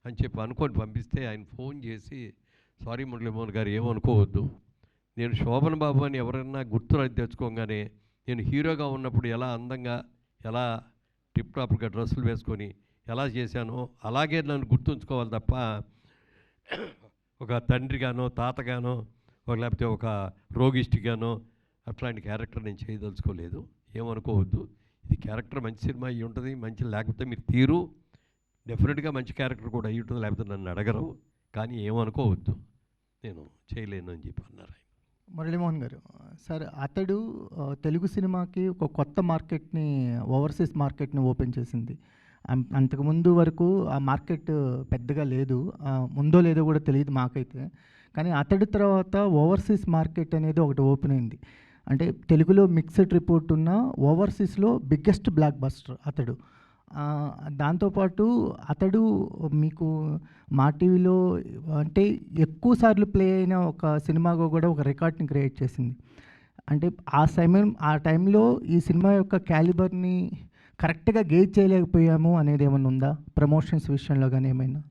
అని చెప్పి అనుకొని పంపిస్తే ఆయన ఫోన్ చేసి, సారీ మురళీమోహన్ గారు ఏమనుకోవద్దు. నేను శోభన్ బాబు అని ఎవరైనా గుర్తు తెచ్చుకోగానే నేను హీరోగా ఉన్నప్పుడు ఎలా అందంగా, ఎలా టిప్ టాప్గా డ్రెస్సులు వేసుకొని ఎలా చేశానో అలాగే నన్ను గుర్తుంచుకోవాలి తప్ప ఒక తండ్రిగానో, తాతగానో, లేకపోతే ఒక రోగిష్టిగానో అట్లాంటి క్యారెక్టర్ నేను చేయదలుచుకోలేదు. ఏమనుకోవద్దు. ఇది క్యారెక్టర్ మంచి సినిమా అయ్యి ఉంటుంది, మంచి లేకపోతే మీరు తీరు డెఫినెట్గా మంచి క్యారెక్టర్ కూడా అయ్యి ఉంటుంది, లేకపోతే నన్ను అడగరు. కానీ ఏమనుకోవద్దు, నేను చేయలేను అని చెప్పి అన్నారు.
మురళీమోహన్ గారు, సార్ అతడు తెలుగు సినిమాకి ఒక కొత్త మార్కెట్ని, ఓవర్సీస్ మార్కెట్ని ఓపెన్ చేసింది. అంతకుముందు వరకు ఆ మార్కెట్ పెద్దగా లేదు, ఉందో లేదో కూడా తెలియదు మాకైతే. కానీ అతడి తర్వాత ఓవర్సీస్ మార్కెట్ అనేది ఒకటి ఓపెన్ అయింది. అంటే తెలుగులో మిక్స్డ్ రిపోర్ట్ ఉన్న ఓవర్సీస్లో బిగ్గెస్ట్ బ్లాక్ బస్టర్ అతడు. దాంతోపాటు అతడు మీకు మా టీవీలో అంటే ఎక్కువ సార్లు ప్లే అయిన ఒక సినిమాగా కూడా ఒక రికార్డ్ని క్రియేట్ చేసింది. అంటే ఆ టైంలో ఈ సినిమా యొక్క క్యాలిబర్ని కరెక్ట్గా గేజ్ చేయలేకపోయాము అనేది ఏమైనా ఉందా ప్రమోషన్స్ విషయంలో కానీ? ఏమైనా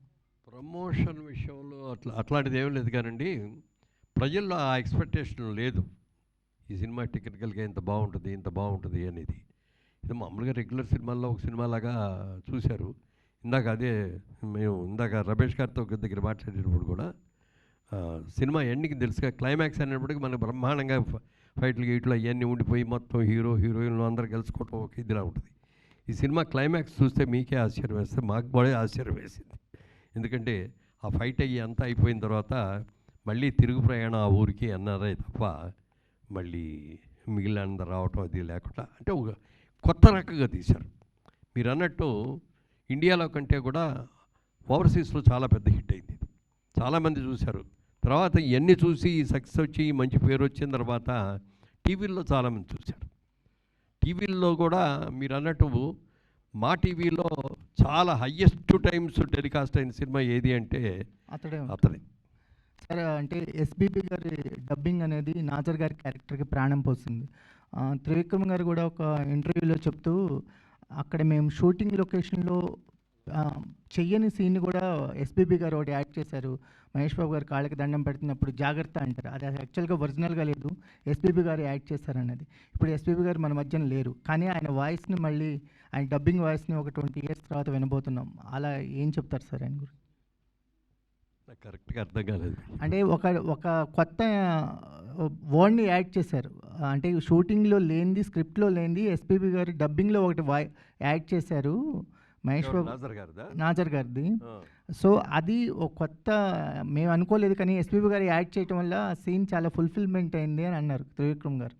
ప్రమోషన్ విషయంలో అట్లాంటిది ఏమీ లేదు కానండి, ప్రజల్లో ఆ ఎక్స్పెక్టేషన్ లేదు. ఈ సినిమా టెక్నికల్గా ఇంత బాగుంటుంది అనేది. ఇది మామూలుగా రెగ్యులర్ సినిమాల్లో ఒక సినిమాలాగా చూశారు. ఇందాక రమేష్ గారితో దగ్గర మాట్లాడేటప్పుడు కూడా సినిమా ఎండింగ్ తెలుసుగా, క్లైమాక్స్ అనేప్పటికీ మనకు బ్రహ్మాండంగా ఫైట్లు గీట్లు అవన్నీ ఉండిపోయి మొత్తం హీరోయిన్లు అందరూ కలుసుకోవటం ఒక ఇదిలా ఉంటుంది. ఈ సినిమా క్లైమాక్స్ చూస్తే మీకే ఆశ్చర్యం వేస్తే మాకు కూడా ఆశ్చర్యం వేసింది. ఎందుకంటే ఆ ఫైట్ అయ్యి అంతా అయిపోయిన తర్వాత మళ్ళీ తిరుగు ప్రయాణం ఆ ఊరికి అన్నారే తప్ప మళ్ళీ మిగిలిన రావటం అది లేకుండా అంటే ఒక కొత్త రకంగా తీశారు. మీరు అన్నట్టు ఇండియాలో కంటే కూడా ఓవర్సీస్లో చాలా పెద్ద హిట్ అయింది. చాలామంది చూశారు. తర్వాత ఇవన్నీ చూసి సక్సెస్ వచ్చి మంచి పేరు వచ్చిన తర్వాత టీవీల్లో చాలామంది చూశారు. టీవీల్లో కూడా మీరు అన్నట్టు మా టీవీలో చాలా హయ్యెస్ట్ టైమ్స్ టెలికాస్ట్ అయిన సినిమా ఏది అంటే అతడే.
సరే, అంటే ఎస్బీబీ గారి డబ్బింగ్ అనేది నాజర్ గారి క్యారెక్టర్కి ప్రాణం పోస్తుంది. త్రివిక్రమ్ గారు కూడా ఒక ఇంటర్వ్యూలో చెప్తూ అక్కడ మేము షూటింగ్ లొకేషన్లో చెయ్యని సీన్ని కూడా ఎస్బీబీ గారు ఒకటి యాడ్ చేశారు. మహేష్ బాబు గారు కాళ్ళకి దండం పెడుతున్నప్పుడు జాగ్రత్త అంటారు. అది యాక్చువల్గా ఒరిజినల్గా లేదు, ఎస్బీబీ గారు యాడ్ చేశారన్నది. ఇప్పుడు ఎస్బీబీ గారు మన మధ్యన లేరు, కానీ ఆయన వాయిస్ని మళ్ళీ ఆయన డబ్బింగ్ వాయిస్ని ఒక 20 years తర్వాత వినబోతున్నాం. అలా ఏం చెప్తారు సార్ ఆయన గురించి?
కరెక్ట్గా అర్థం కాలేదు.
అంటే ఒక కొత్త వర్డ్ని యాడ్ చేశారు. అంటే షూటింగ్లో లేనిది, స్క్రిప్ట్లో లేనిది ఎస్పీబీ గారు డబ్బింగ్లో ఒకటి యాడ్ చేశారు మహేష్ బాబు నాజర్ గారిది. సో అది ఒక కొత్త, మేము అనుకోలేదు, కానీ ఎస్పీబీ గారు యాడ్ చేయడం వల్ల సీన్ చాలా ఫుల్ఫిల్మెంట్ అయింది అని అన్నారు త్రివిక్రమ్ గారు.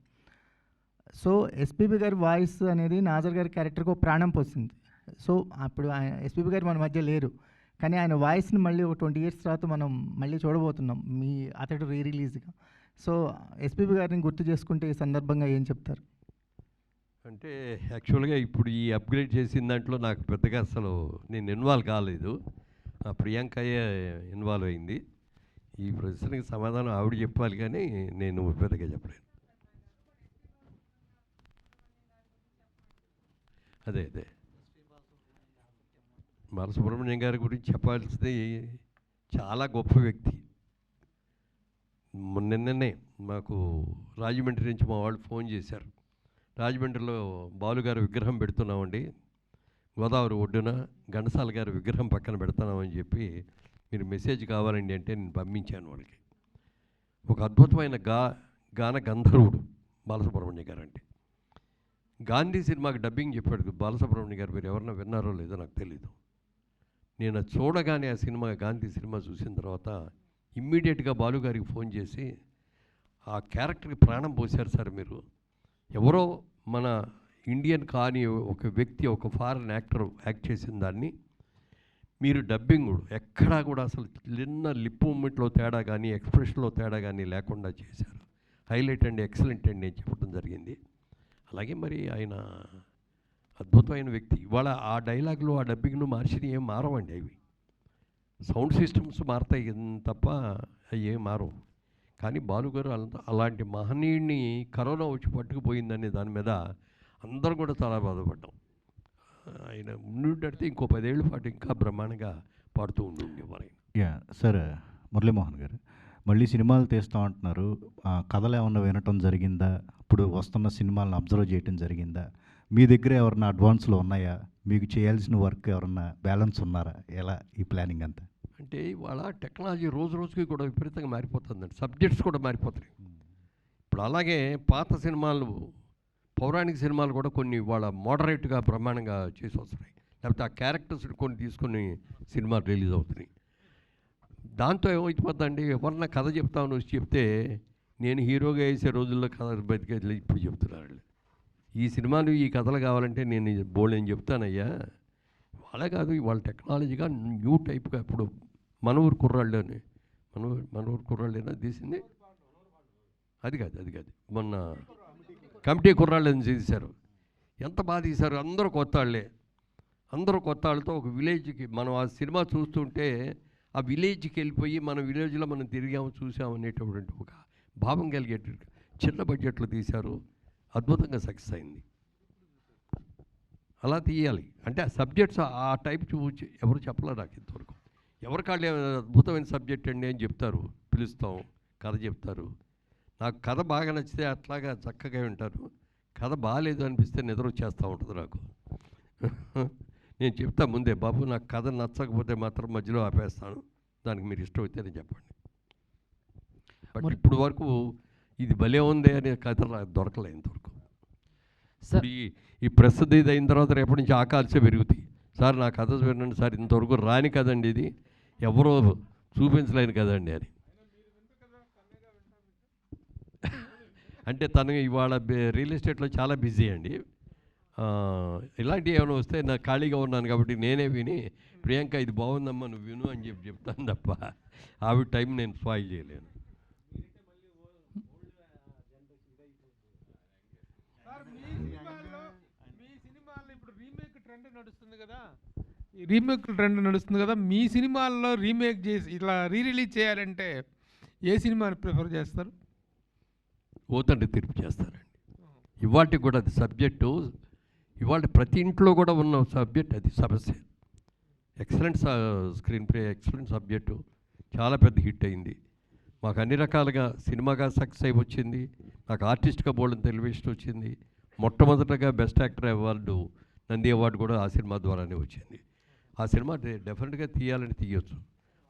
సో ఎస్పీబీ గారి వాయిస్ అనేది నాజర్ గారి క్యారెక్టర్కి ఒక ప్రాణం పోసింది. సో అప్పుడు ఎస్పీబీ గారు మన మధ్య లేరు, కానీ ఆయన వాయిస్ని మళ్ళీ ఒక 20 years తర్వాత మనం మళ్ళీ చూడబోతున్నాం మీ అతడు రిలీజ్గా. సో ఎస్పీబీ గారిని గుర్తు చేసుకుంటే ఈ సందర్భంగా ఏం చెప్తారు?
అంటే యాక్చువల్గా ఇప్పుడు ఈ అప్గ్రేడ్ చేసిన దాంట్లో నాకు పెద్దగా అసలు నేను ఇన్వాల్వ్ కాలేదు. ప్రియాంకయ్య ఇన్వాల్వ్ అయింది. ఈ ప్రశ్నకి సమాధానం ఆవిడ చెప్పాలి, కానీ నేను పెద్దగా చెప్పలేను. అదే బాలసుబ్రహ్మణ్యం గారి గురించి చెప్పాల్సింది, చాలా గొప్ప వ్యక్తి. నిన్ననే మాకు రాజమండ్రి నుంచి మా వాళ్ళు ఫోన్ చేశారు, రాజమండ్రిలో బాలుగారి విగ్రహం పెడుతున్నామండి, గోదావరి ఒడ్డున ఘంటసాల గారి విగ్రహం పక్కన పెడుతున్నామని చెప్పి మీరు మెసేజ్ కావాలండి అంటే నేను పంపించాను వాళ్ళకి. ఒక అద్భుతమైన గాన గంధర్వుడు బాలసుబ్రహ్మణ్యం గారు. అంటే గాంధీ సినిమాకి డబ్బింగ్ చెప్పాడు బాలసుబ్రహ్మణ్యం గారు. మీరు ఎవరన్నా విన్నారో లేదో నాకు తెలీదు. నేను చూడగానే ఆ సినిమా, గాంధీ సినిమా చూసిన తర్వాత ఇమ్మీడియట్గా బాలుగారికి ఫోన్ చేసి, ఆ క్యారెక్టర్కి ప్రాణం పోశారు సార్ మీరు. ఎవరో మన ఇండియన్ కానీ ఒక వ్యక్తి, ఒక ఫారెన్ యాక్టర్ యాక్ట్ చేసిన దాన్ని మీరు డబ్బింగ్ ఎక్కడా కూడా అసలు చిన్న లిప్ మూమెంట్లో తేడా కానీ ఎక్స్ప్రెషన్లో తేడా కానీ లేకుండా చేశారు. హైలైట్ అండి, ఎక్సలెంట్ అండి అని చెప్పడం జరిగింది. అలాగే మరి ఆయన అద్భుతమైన వ్యక్తి. ఇవాళ ఆ డైలాగులు, ఆ డబ్బింగ్ను మార్చిని ఏం మారవండి. అవి సౌండ్ సిస్టమ్స్ మారుతాయి తప్ప అవి ఏం మారవు. కానీ బాలుగారు అలాంటి మహనీయుడిని కరోనా వచ్చి పట్టుకుపోయిందనే దాని మీద అందరం కూడా చాలా బాధపడ్డాం. ఆయన ఉండుంటే ఇంకో 10 ఏళ్ళ పాటు ఇంకా బ్రహ్మాండంగా పాడుతూ ఉండేవారు.
సార్, మురళీమోహన్ గారు, మళ్ళీ సినిమాలు తీస్తాం అంటున్నారు. కథలు ఏమన్నా వినటం జరిగిందా? ఇప్పుడు వస్తున్న సినిమాలను అబ్జర్వ్ చేయటం జరిగిందా? మీ దగ్గర ఎవరన్నా అడ్వాన్స్లో ఉన్నాయా? మీకు చేయాల్సిన వర్క్ ఎవరన్నా బ్యాలెన్స్ ఉన్నారా? ఎలా ఈ ప్లానింగ్ అంతా?
అంటే ఇవాళ టెక్నాలజీ రోజు రోజుకి కూడా విపరీతంగా మారిపోతుందండి. సబ్జెక్ట్స్ కూడా మారిపోతున్నాయి. ఇప్పుడు అలాగే పాత సినిమాలు, పౌరాణిక సినిమాలు కూడా కొన్ని ఇవాళ మోడరేట్గా బ్రహ్మాండంగా చేసి వస్తున్నాయి. లేకపోతే ఆ క్యారెక్టర్స్ కొన్ని తీసుకొని సినిమాలు రిలీజ్ అవుతున్నాయి. దాంతో ఏమైపోతుందండి, ఎవరన్నా కథ చెప్తామని వచ్చి చెప్తే నేను హీరోగా వేసే రోజుల్లో కథ బతికేది ఇప్పుడు చెప్తున్నారు. ఈ సినిమాలు ఈ కథలు కావాలంటే నేను బోల్డ్ చెప్తానయ్యా. అలా కాదు, ఇవాళ టెక్నాలజీగా న్యూ టైప్గా ఇప్పుడు మన ఊరు కుర్రాళ్ళని మన ఊరు కుర్రాళ్ళేనా తీసింది? అది కాదు మొన్న కమిటీ కుర్రాళ్ళని తీశారు. ఎంత బాగా తీశారు. అందరూ కొత్త వాళ్ళే, అందరూ కొత్త వాళ్ళతో ఒక విలేజ్కి మనం ఆ సినిమా చూస్తుంటే ఆ విలేజ్కి వెళ్ళిపోయి మన విలేజ్లో మనం తిరిగాము చూసాము అనేటటువంటి ఒక భావం కలిగేటట్టు చిన్న బడ్జెట్లో తీశారు. అద్భుతంగా సక్సెస్ అయింది. అలా తీయాలి అంటే ఆ సబ్జెక్ట్స్ ఆ టైప్ చూచి ఎవరు చెప్పలే నాకు ఇంతవరకు. ఎవరికాళ్ళు అద్భుతమైన సబ్జెక్ట్ అండి అని చెప్తారు, పిలుస్తాం, కథ చెప్తారు. నాకు కథ బాగా నచ్చితే అట్లాగా చక్కగా వింటారు. కథ బాగాలేదు అనిపిస్తే నిద్ర వచ్చేస్తూ ఉంటుంది నాకు. నేను చెప్తా ముందే, బాబు నాకు కథ నచ్చకపోతే మాత్రం మధ్యలో ఆపేస్తాను, దానికి మీరు ఇష్టం అయితేనే చెప్పండి. బట్ ఇప్పుడు వరకు ఇది భలే ఉంది అనే కథ దొరకలే ఇంతవరకు. ఈ ప్రస్తుత ఇది అయిన తర్వాత రేపటి నుంచి ఆకాశే పెరుగుతాయి. సార్ నా కథ వినండి సార్, ఇంతవరకు రాని కదండి, ఇది ఎవరో చూపించలేని కదండి అని. అంటే తను ఇవాళ రియల్ ఎస్టేట్లో చాలా బిజీ అండి. ఇలాంటివి ఏమైనా వస్తే నాకు ఖాళీగా ఉన్నాను కాబట్టి నేనే విని, ప్రియాంక ఇది బాగుందమ్మా నువ్వు విను అని చెప్తాను తప్ప ఆవిడ టైం నేను స్పాయిల్ చేయలేను.
రీమేక్ ట్రెండ్ నడుస్తుంది కదా, మీ సినిమాల్లో రీమేక్ చేసి ఇట్లా రిలీజ్ చేయాలంటే ఏ సినిమాని ప్రిఫర్ చేస్తారు?
ఓతండి తీర్పు చేస్తానండి. ఇవాళ కూడా అది సబ్జెక్టు, ఇవాళ ప్రతి ఇంట్లో కూడా ఉన్న సబ్జెక్ట్ అది సమస్య. Excellent screen play, excellent subject, చాలా పెద్ద హిట్ అయింది. మాకు అన్ని రకాలుగా సినిమాగా సక్సెస్ అయి వచ్చింది. నాకు ఆర్టిస్ట్గా బోల్డెన్ టెలివిజన్ వచ్చింది. మొట్టమొదటగా best actor award, Nandi award కూడా ఆ సినిమా ద్వారానే వచ్చింది. ఆ సినిమా డెఫినెట్గా తీయాలని తీయొచ్చు.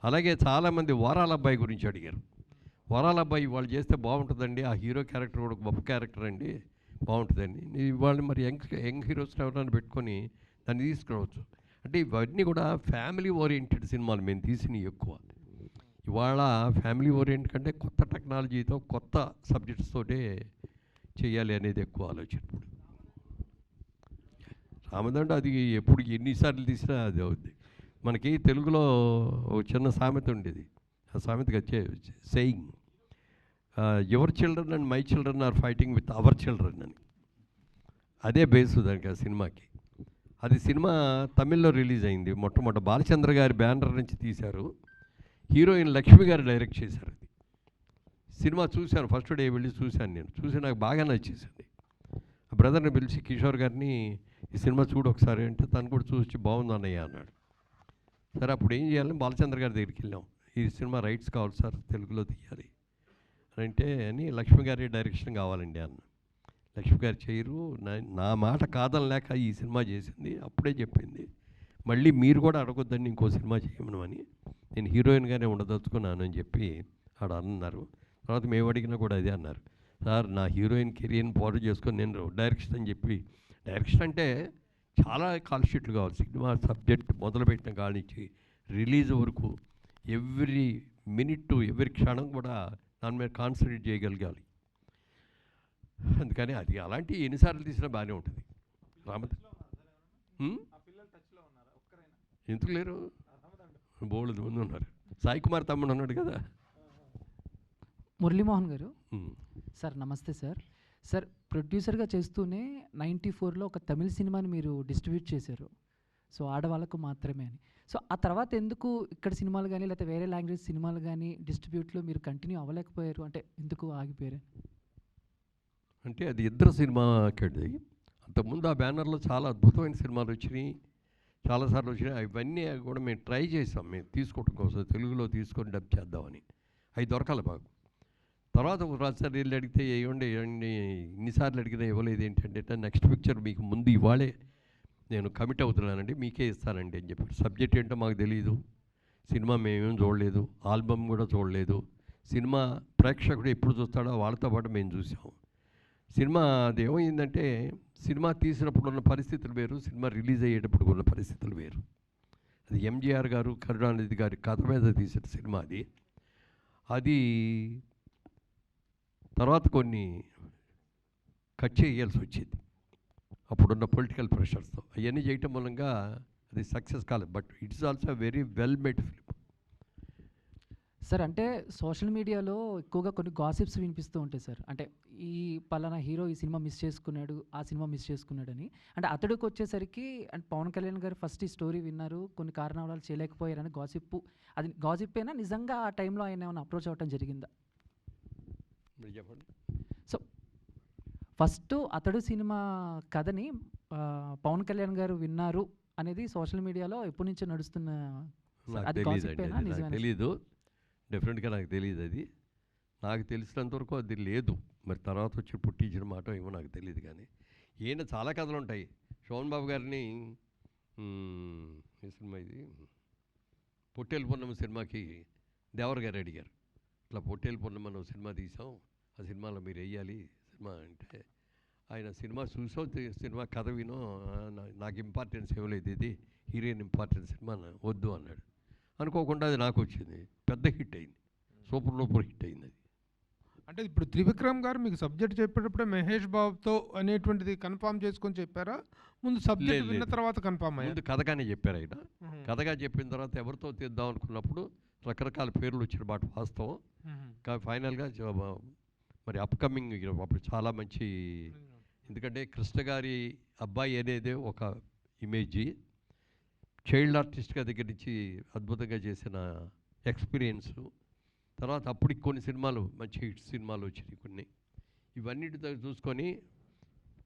అలాగే చాలామంది వారాల అబ్బాయి గురించి అడిగారు. వారాల అబ్బాయి వాళ్ళు చేస్తే బాగుంటుందండి, ఆ హీరో క్యారెక్టర్ కూడా గొప్ప క్యారెక్టర్ అండి, బాగుంటుందండి. ఇవాళ మరి యంగ్ హీరోస్ ఎవరైనా పెట్టుకొని దాన్ని తీసుకురావచ్చు. అంటే ఇవన్నీ కూడా ఫ్యామిలీ ఓరియంటెడ్ సినిమాలు మేము తీసినవి ఎక్కువ. ఇవాళ ఫ్యామిలీ ఓరియంట్ కంటే కొత్త టెక్నాలజీతో కొత్త సబ్జెక్ట్స్ తోటే చేయాలి అనేది ఎక్కువ ఆలోచన. ఇప్పుడు రామదండ అది ఎప్పుడు ఎన్నిసార్లు తీసినా అది అవుద్ది. మనకి తెలుగులో ఒక చిన్న సామెత ఉండేది, ఆ సామెతగా saying, your children and my children are fighting with our children అని. అదే బేసు దానికి ఆ సినిమాకి. అది సినిమా తమిళ్లో రిలీజ్ అయింది. మొట్టమొదటి బాలచంద్ర గారి బ్యానర్ నుంచి తీశారు. హీరోయిన్ లక్ష్మి గారు డైరెక్ట్ చేశారు. అది సినిమా చూశాను, ఫస్ట్ డే వెళ్ళి చూశాను. నేను చూసి నాకు బాగా నచ్చేసింది. ఆ బ్రదర్ని పిలిచి కిషోర్ గారిని ఈ సినిమా చూడు ఒకసారి అంటే తను కూడా చూసి బాగుంది అన్నయ్య అన్నాడు. సరే అప్పుడు ఏం చేయాలని బాలచంద్ర గారి దగ్గరికి వెళ్ళాం. ఈ సినిమా రైట్స్ కావాలి సార్, తెలుగులో తీయాలి అంటే అని లక్ష్మి గారి డైరెక్షన్ కావాలండి అన్న. లక్ష్మి గారు చేయరు, నా మాట కాదనలేక ఈ సినిమా చేసింది. అప్పుడే చెప్పింది మళ్ళీ మీరు కూడా అడగొద్దని ఇంకో సినిమా చేయమను అని, నేను హీరోయిన్గానే ఉండదలుచుకున్నాను అని చెప్పి ఆడ అన్నారు. తర్వాత మేము అడిగినా కూడా అదే అన్నారు, సార్ నా హీరోయిన్ కెరియర్ని పాడు చేసుకొని నేను డైరెక్షన్ అని చెప్పి. డైరెక్షన్ అంటే చాలా కాల్ షీట్లు కావాలి. సినిమా సబ్జెక్ట్ మొదలుపెట్టిన కాడి నుంచి రిలీజ్ వరకు ఎవ్రీ మినిట్ ఎవ్రీ క్షణం కూడా దాని మీద కాన్సన్ట్రేట్ చేయగలగాలి. అందుకని అది అలాంటి ఎన్నిసార్లు తీసినా బాగానే ఉంటుంది. ఎందుకు లేరు, బోల్డ్ మంది ఉన్నారు. సాయి కుమార్ తమ్ముడు ఉన్నాడు కదా.
మురళీమోహన్ గారు సార్, నమస్తే సార్. సార్ ప్రొడ్యూసర్గా చేస్తూనే 94లో ఒక తమిళ సినిమాని మీరు డిస్ట్రిబ్యూట్ చేశారు, సో ఆడవాళ్ళకు మాత్రమే అని. సో ఆ తర్వాత ఎందుకు ఇక్కడ సినిమాలు కానీ లేకపోతే వేరే లాంగ్వేజ్ సినిమాలు కానీ డిస్ట్రిబ్యూట్లో మీరు కంటిన్యూ అవ్వలేకపోయారు, అంటే ఎందుకు ఆగిపోయారు?
అంటే అది ఇద్దరు సినిమాకి. అంతకుముందు ఆ బ్యానర్లో చాలా అద్భుతమైన సినిమాలు వచ్చినాయి. చాలాసార్లు వచ్చినాయి. అవన్నీ కూడా మేము ట్రై చేసాం, మేము తీసుకోవడం కోసం తెలుగులో తీసుకొని డబ్ చేద్దామని. అవి దొరకాలి మాకు. తర్వాత ఒకసారి వీళ్ళు అడిగితే ఏమండి ఇన్నిసార్లు అడిగినా ఇవ్వలేదు ఏంటంటే, నెక్స్ట్ పిక్చర్ మీకు ముందు ఇవాళే నేను కమిట్ అవుతున్నానండి, మీకే ఇస్తానండి అని చెప్పారు. సబ్జెక్ట్ ఏంటో మాకు తెలియదు, సినిమా మేమేం చూడలేదు, ఆల్బమ్ కూడా చూడలేదు. సినిమా ప్రేక్షకుడు ఎప్పుడు చూస్తాడో వాళ్ళతో పాటు మేము చూసాం. సినిమా అది ఏమైందంటే, సినిమా తీసినప్పుడు ఉన్న పరిస్థితులు వేరు, సినిమా రిలీజ్ అయ్యేటప్పుడు ఉన్న పరిస్థితులు వేరు. అది ఎంజీఆర్ గారు కరుణానిధి గారి కథ మీద తీసిన సినిమా అది. అది తర్వాత కొన్ని కట్ చేయాల్సి వచ్చింది అప్పుడున్న పొలిటికల్ ప్రెషర్స్తో. అవన్నీ చేయటం మూలంగా అది సక్సెస్ కాలేదు. But it's also very well made film.
Sir అంటే సోషల్ మీడియాలో ఎక్కువగా కొన్ని గాసిప్స్ వినిపిస్తూ ఉంటాయి సార్. అంటే ఈ పలానా హీరో ఈ సినిమా మిస్ చేసుకున్నాడు, ఆ సినిమా మిస్ చేసుకున్నాడని. అంటే అతడికి వచ్చేసరికి అంటే పవన్ కళ్యాణ్ గారు ఫస్ట్ ఈ స్టోరీ విన్నారు, కొన్ని కారణాల వల్ల చేయలేకపోయారని గాసిప్. అది గాసిప్ అయినా నిజంగా ఆ టైంలో ఆయన ఏమైనా అప్రోచ్ అవ్వటం జరిగిందా?
చెప్పండి.
సో ఫస్ట్ అతడు సినిమా కథని పవన్ కళ్యాణ్ గారు విన్నారు అనేది సోషల్ మీడియాలో ఎప్పటి నుంచో నడుస్తున్న. అది గాసిప్ అయినా నిజమేనా?
తెలీదు, డెఫినెట్గా నాకు తెలియదు. అది నాకు తెలిసినంతవరకు అది లేదు. మరి తర్వాత వచ్చి పుట్టించిన మాట ఏమో నాకు తెలియదు. కానీ ఈయన చాలా కథలు ఉంటాయి. శోభన్ బాబు గారిని ఈ సినిమా ఇది పొట్టేలు పూర్ణమ సినిమాకి దేవర్ గారు అడిగారు, ఇట్లా పొట్టేలు పూర్ణమ సినిమా తీసాం, ఆ సినిమాలో మీరు వేయాలి సినిమా అంటే, ఆయన సినిమా చూసో సినిమా కథ వినో నాకు ఇంపార్టెన్స్ ఇవ్వలేదు, ఇది హీరోయిన్ ఇంపార్టెన్స్ సినిమా వద్దు అన్నాడు. అనుకోకుండా అది నాకు వచ్చింది, పెద్ద హిట్ అయింది, సూపర్ డూపర్ హిట్ అయింది అది.
అంటే ఇప్పుడు త్రివిక్రమ్ గారు మీకు సబ్జెక్ట్ చెప్పేటప్పుడే మహేష్ బాబుతో అనేటువంటిది కన్ఫామ్ చేసుకొని చెప్పారా, ముందు సబ్జెక్ట్ విన్న తర్వాత కన్ఫామ్ అయ్యారు?
ముందు కథగానే చెప్పారు ఆయన. కథగా చెప్పిన తర్వాత ఎవరితో తీద్దాం అనుకున్నప్పుడు రకరకాల పేర్లు వచ్చిన మాట వాస్తవం. కానీ ఫైనల్గా మరి అప్కమింగ్ అప్పుడు చాలా మంచి, ఎందుకంటే కృష్ణ గారి అబ్బాయి అనేది ఒక ఇమేజ్, చైల్డ్ ఆర్టిస్ట్గా దగ్గర నుంచి అద్భుతంగా చేసిన ఎక్స్పీరియన్సు. తర్వాత అప్పటికి కొన్ని సినిమాలు మంచి హిట్ సినిమాలు వచ్చినాయి కొన్ని. ఇవన్నిటితో చూసుకొని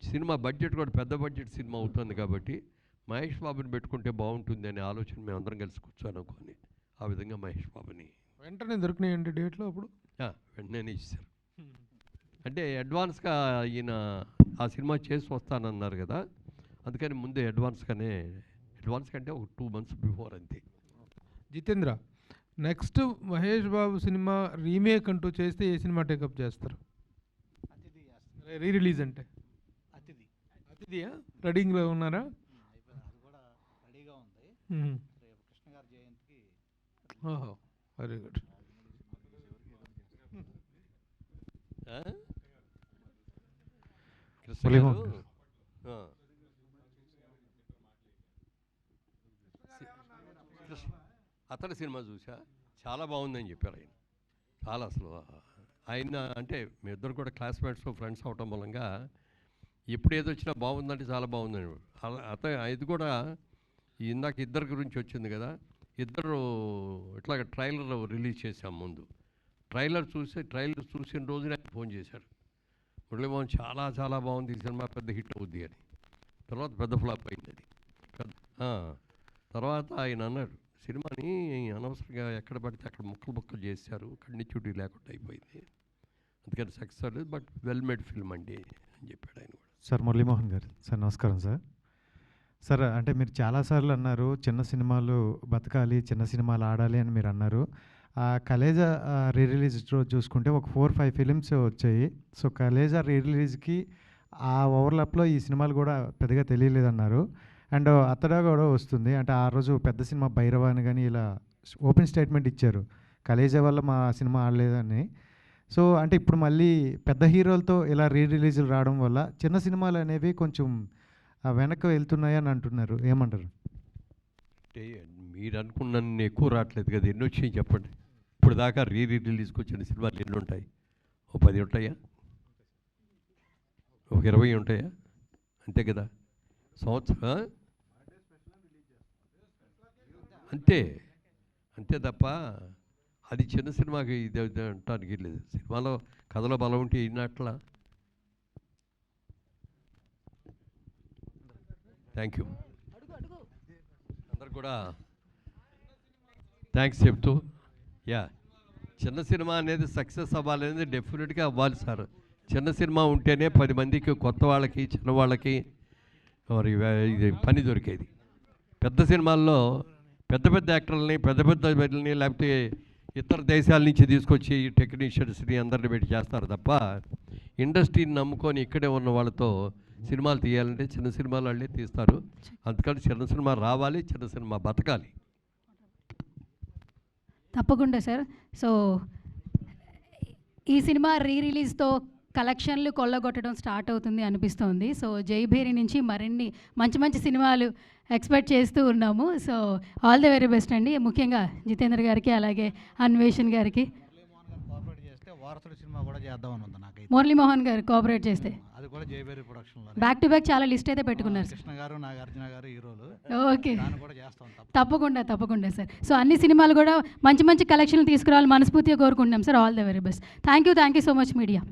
సినిమా బడ్జెట్ కూడా పెద్ద బడ్జెట్ సినిమా అవుతుంది కాబట్టి మహేష్ బాబుని పెట్టుకుంటే బాగుంటుంది అనే ఆలోచన మేము అందరం కలిసి కూర్చొని అనుకోని ఆ విధంగా మహేష్ బాబుని
వెంటనే దొరికినాయండి డేట్లో అప్పుడు?
వెంటనే ఇచ్చారు. అంటే అడ్వాన్స్గా ఈయన ఆ సినిమా చేసి వస్తానన్నారు కదా, అందుకని ముందే అడ్వాన్స్ కంటే ఒక 2 months బిఫోర్ అంతే.
Jitendra, next Mahesh Babu cinema remake అంటూ చేస్తే ఏ సినిమా టేకప్ చేస్తారు? రీ రిలీజ్ అంటే అతిథియా? రెడీగా ఉన్నారా? ఓహో, వెరీ గుడ్.
అతడి సినిమా చూసా, చాలా బాగుందని చెప్పారు ఆయన. చాలా అసలు ఆయన అంటే మీ ఇద్దరు కూడా క్లాస్మేట్స్ ఫ్రెండ్స్ అవటం మూలంగా ఎప్పుడు ఏదో వచ్చినా బాగుందంటే చాలా బాగుందని. ఇది కూడా ఇందాక ఇద్దరి గురించి వచ్చింది కదా, ఇద్దరు ఇట్లాగ ట్రైలర్ రిలీజ్ చేశాం ముందు. ట్రైలర్ చూసిన రోజునే ఫోన్ చేశారు, మురళీమోహన్ చాలా చాలా బాగుంది ఈ సినిమా, పెద్ద హిట్ అవుద్ది అని. తర్వాత పెద్ద ఫ్లాప్ అయింది అది. తర్వాత ఆయన అన్నాడు, సినిమాని అనవసరంగా ఎక్కడ పడితే అక్కడ ముక్కలు చేశారు, కంటిన్యూటీ లేకుండా అయిపోయింది, అందుకని సక్సెస్ అవ్వలేదు, బట్ వెల్ మేడ్ ఫిల్మ్ అండి అని చెప్పాడు ఆయన కూడా.
సార్ మురళీమోహన్ గారు సార్ నమస్కారం సార్. సార్ అంటే మీరు చాలాసార్లు అన్నారు చిన్న సినిమాలు బతకాలి, చిన్న సినిమాలు ఆడాలి అని మీరు అన్నారు. కలేజా రీ రిలీజ్ చూసుకుంటే ఒక 4-5 ఫిలిమ్స్ వచ్చాయి. సో కలేజా రీ రిలీజ్కి ఆ ఓవర్లాప్లో ఈ సినిమాలు కూడా పెద్దగా తెలియలేదన్నారు. అండ్ అతడా కూడా వస్తుంది అంటే ఆ రోజు పెద్ద సినిమా భైరవ అని కానీ ఇలా ఓపెన్ స్టేట్మెంట్ ఇచ్చారు, కలేజా వల్ల మా సినిమా ఆడలేదని. సో అంటే ఇప్పుడు మళ్ళీ పెద్ద హీరోలతో ఇలా రీ రిలీజులు రావడం వల్ల చిన్న సినిమాలు అనేవి కొంచెం వెనక్కి వెళ్తున్నాయని అంటున్నారు, ఏమంటారు?
అంటే మీరు అనుకున్న ఎక్కువ రావట్లేదు కదా, ఎన్ని వచ్చాయి చెప్పండి. ఇప్పుడు దాకా రిలీజ్కి వచ్చిన సినిమాలు ఎన్ని ఉంటాయి? ఓ 10 ఉంటాయా, ఒక 20 ఉంటాయా, అంతే కదా సంవత్సరం. అంతే తప్ప అది చిన్న సినిమాకి ఇది అంటానికి లేదు. సినిమాలో కథలో బలం ఉంటే ఇన్నట్లా. Thank you. కూడా థ్యాంక్స్ చెప్తూ చిన్న సినిమా అనేది సక్సెస్ అవ్వాలనేది డెఫినెట్గా అవ్వాలి సార్. చిన్న సినిమా ఉంటేనే 10 మందికి, కొత్త వాళ్ళకి, చిన్నవాళ్ళకి మరి ఇది పని దొరికేది. పెద్ద సినిమాల్లో పెద్ద పెద్ద యాక్టర్లని, పెద్ద పెద్ద వీళ్ళని, లేకపోతే ఇతర దేశాల నుంచి తీసుకొచ్చి టెక్నీషియన్స్ని అందరిని పెట్టి చేస్తారు తప్ప ఇండస్ట్రీని నమ్ముకొని ఇక్కడే ఉన్న వాళ్ళతో సినిమాలు తీయాలంటే చిన్న సినిమాలు వాళ్ళే తీస్తారు. అందుకని చిన్న సినిమా రావాలి, చిన్న సినిమా బతకాలి.
తప్పకుండా సార్. సో ఈ సినిమా రిలీజ్తో కలెక్షన్లు కొల్లగొట్టడం స్టార్ట్ అవుతుంది అనిపిస్తోంది. సో జైభేరి నుంచి మరిన్ని మంచి మంచి సినిమాలు ఎక్స్పెక్ట్ చేస్తూ ఉన్నాము. So all the very best అండి. ముఖ్యంగా జితేంద్ర గారికి, అలాగే అన్వేషణ్ గారికి.
వారసుడు సినిమా కూడా చేద్దామని ఉంది నాకైతే.
మురళీమోహన్ గారు కోఆపరేట్ చేస్తే
అది కూడా జైబేరి ప్రొడక్షన్లో
బ్యాక్ టు బ్యాక్ చాలా లిస్ట్ అయితే పెట్టుకున్నారు సార్.
కృష్ణ గారు, నాగార్జున గారు హీరోలు.
ఓకే,
దాన్ని కూడా చేస్తాం
తప్పకుండా సార్. సో అన్ని సినిమాలు కూడా మంచి మంచి కలెక్షన్లు తీసుకురావాలి మనస్ఫూర్తిగా కోరుకుంటున్నాం sir. All the very best. Thank you so much media.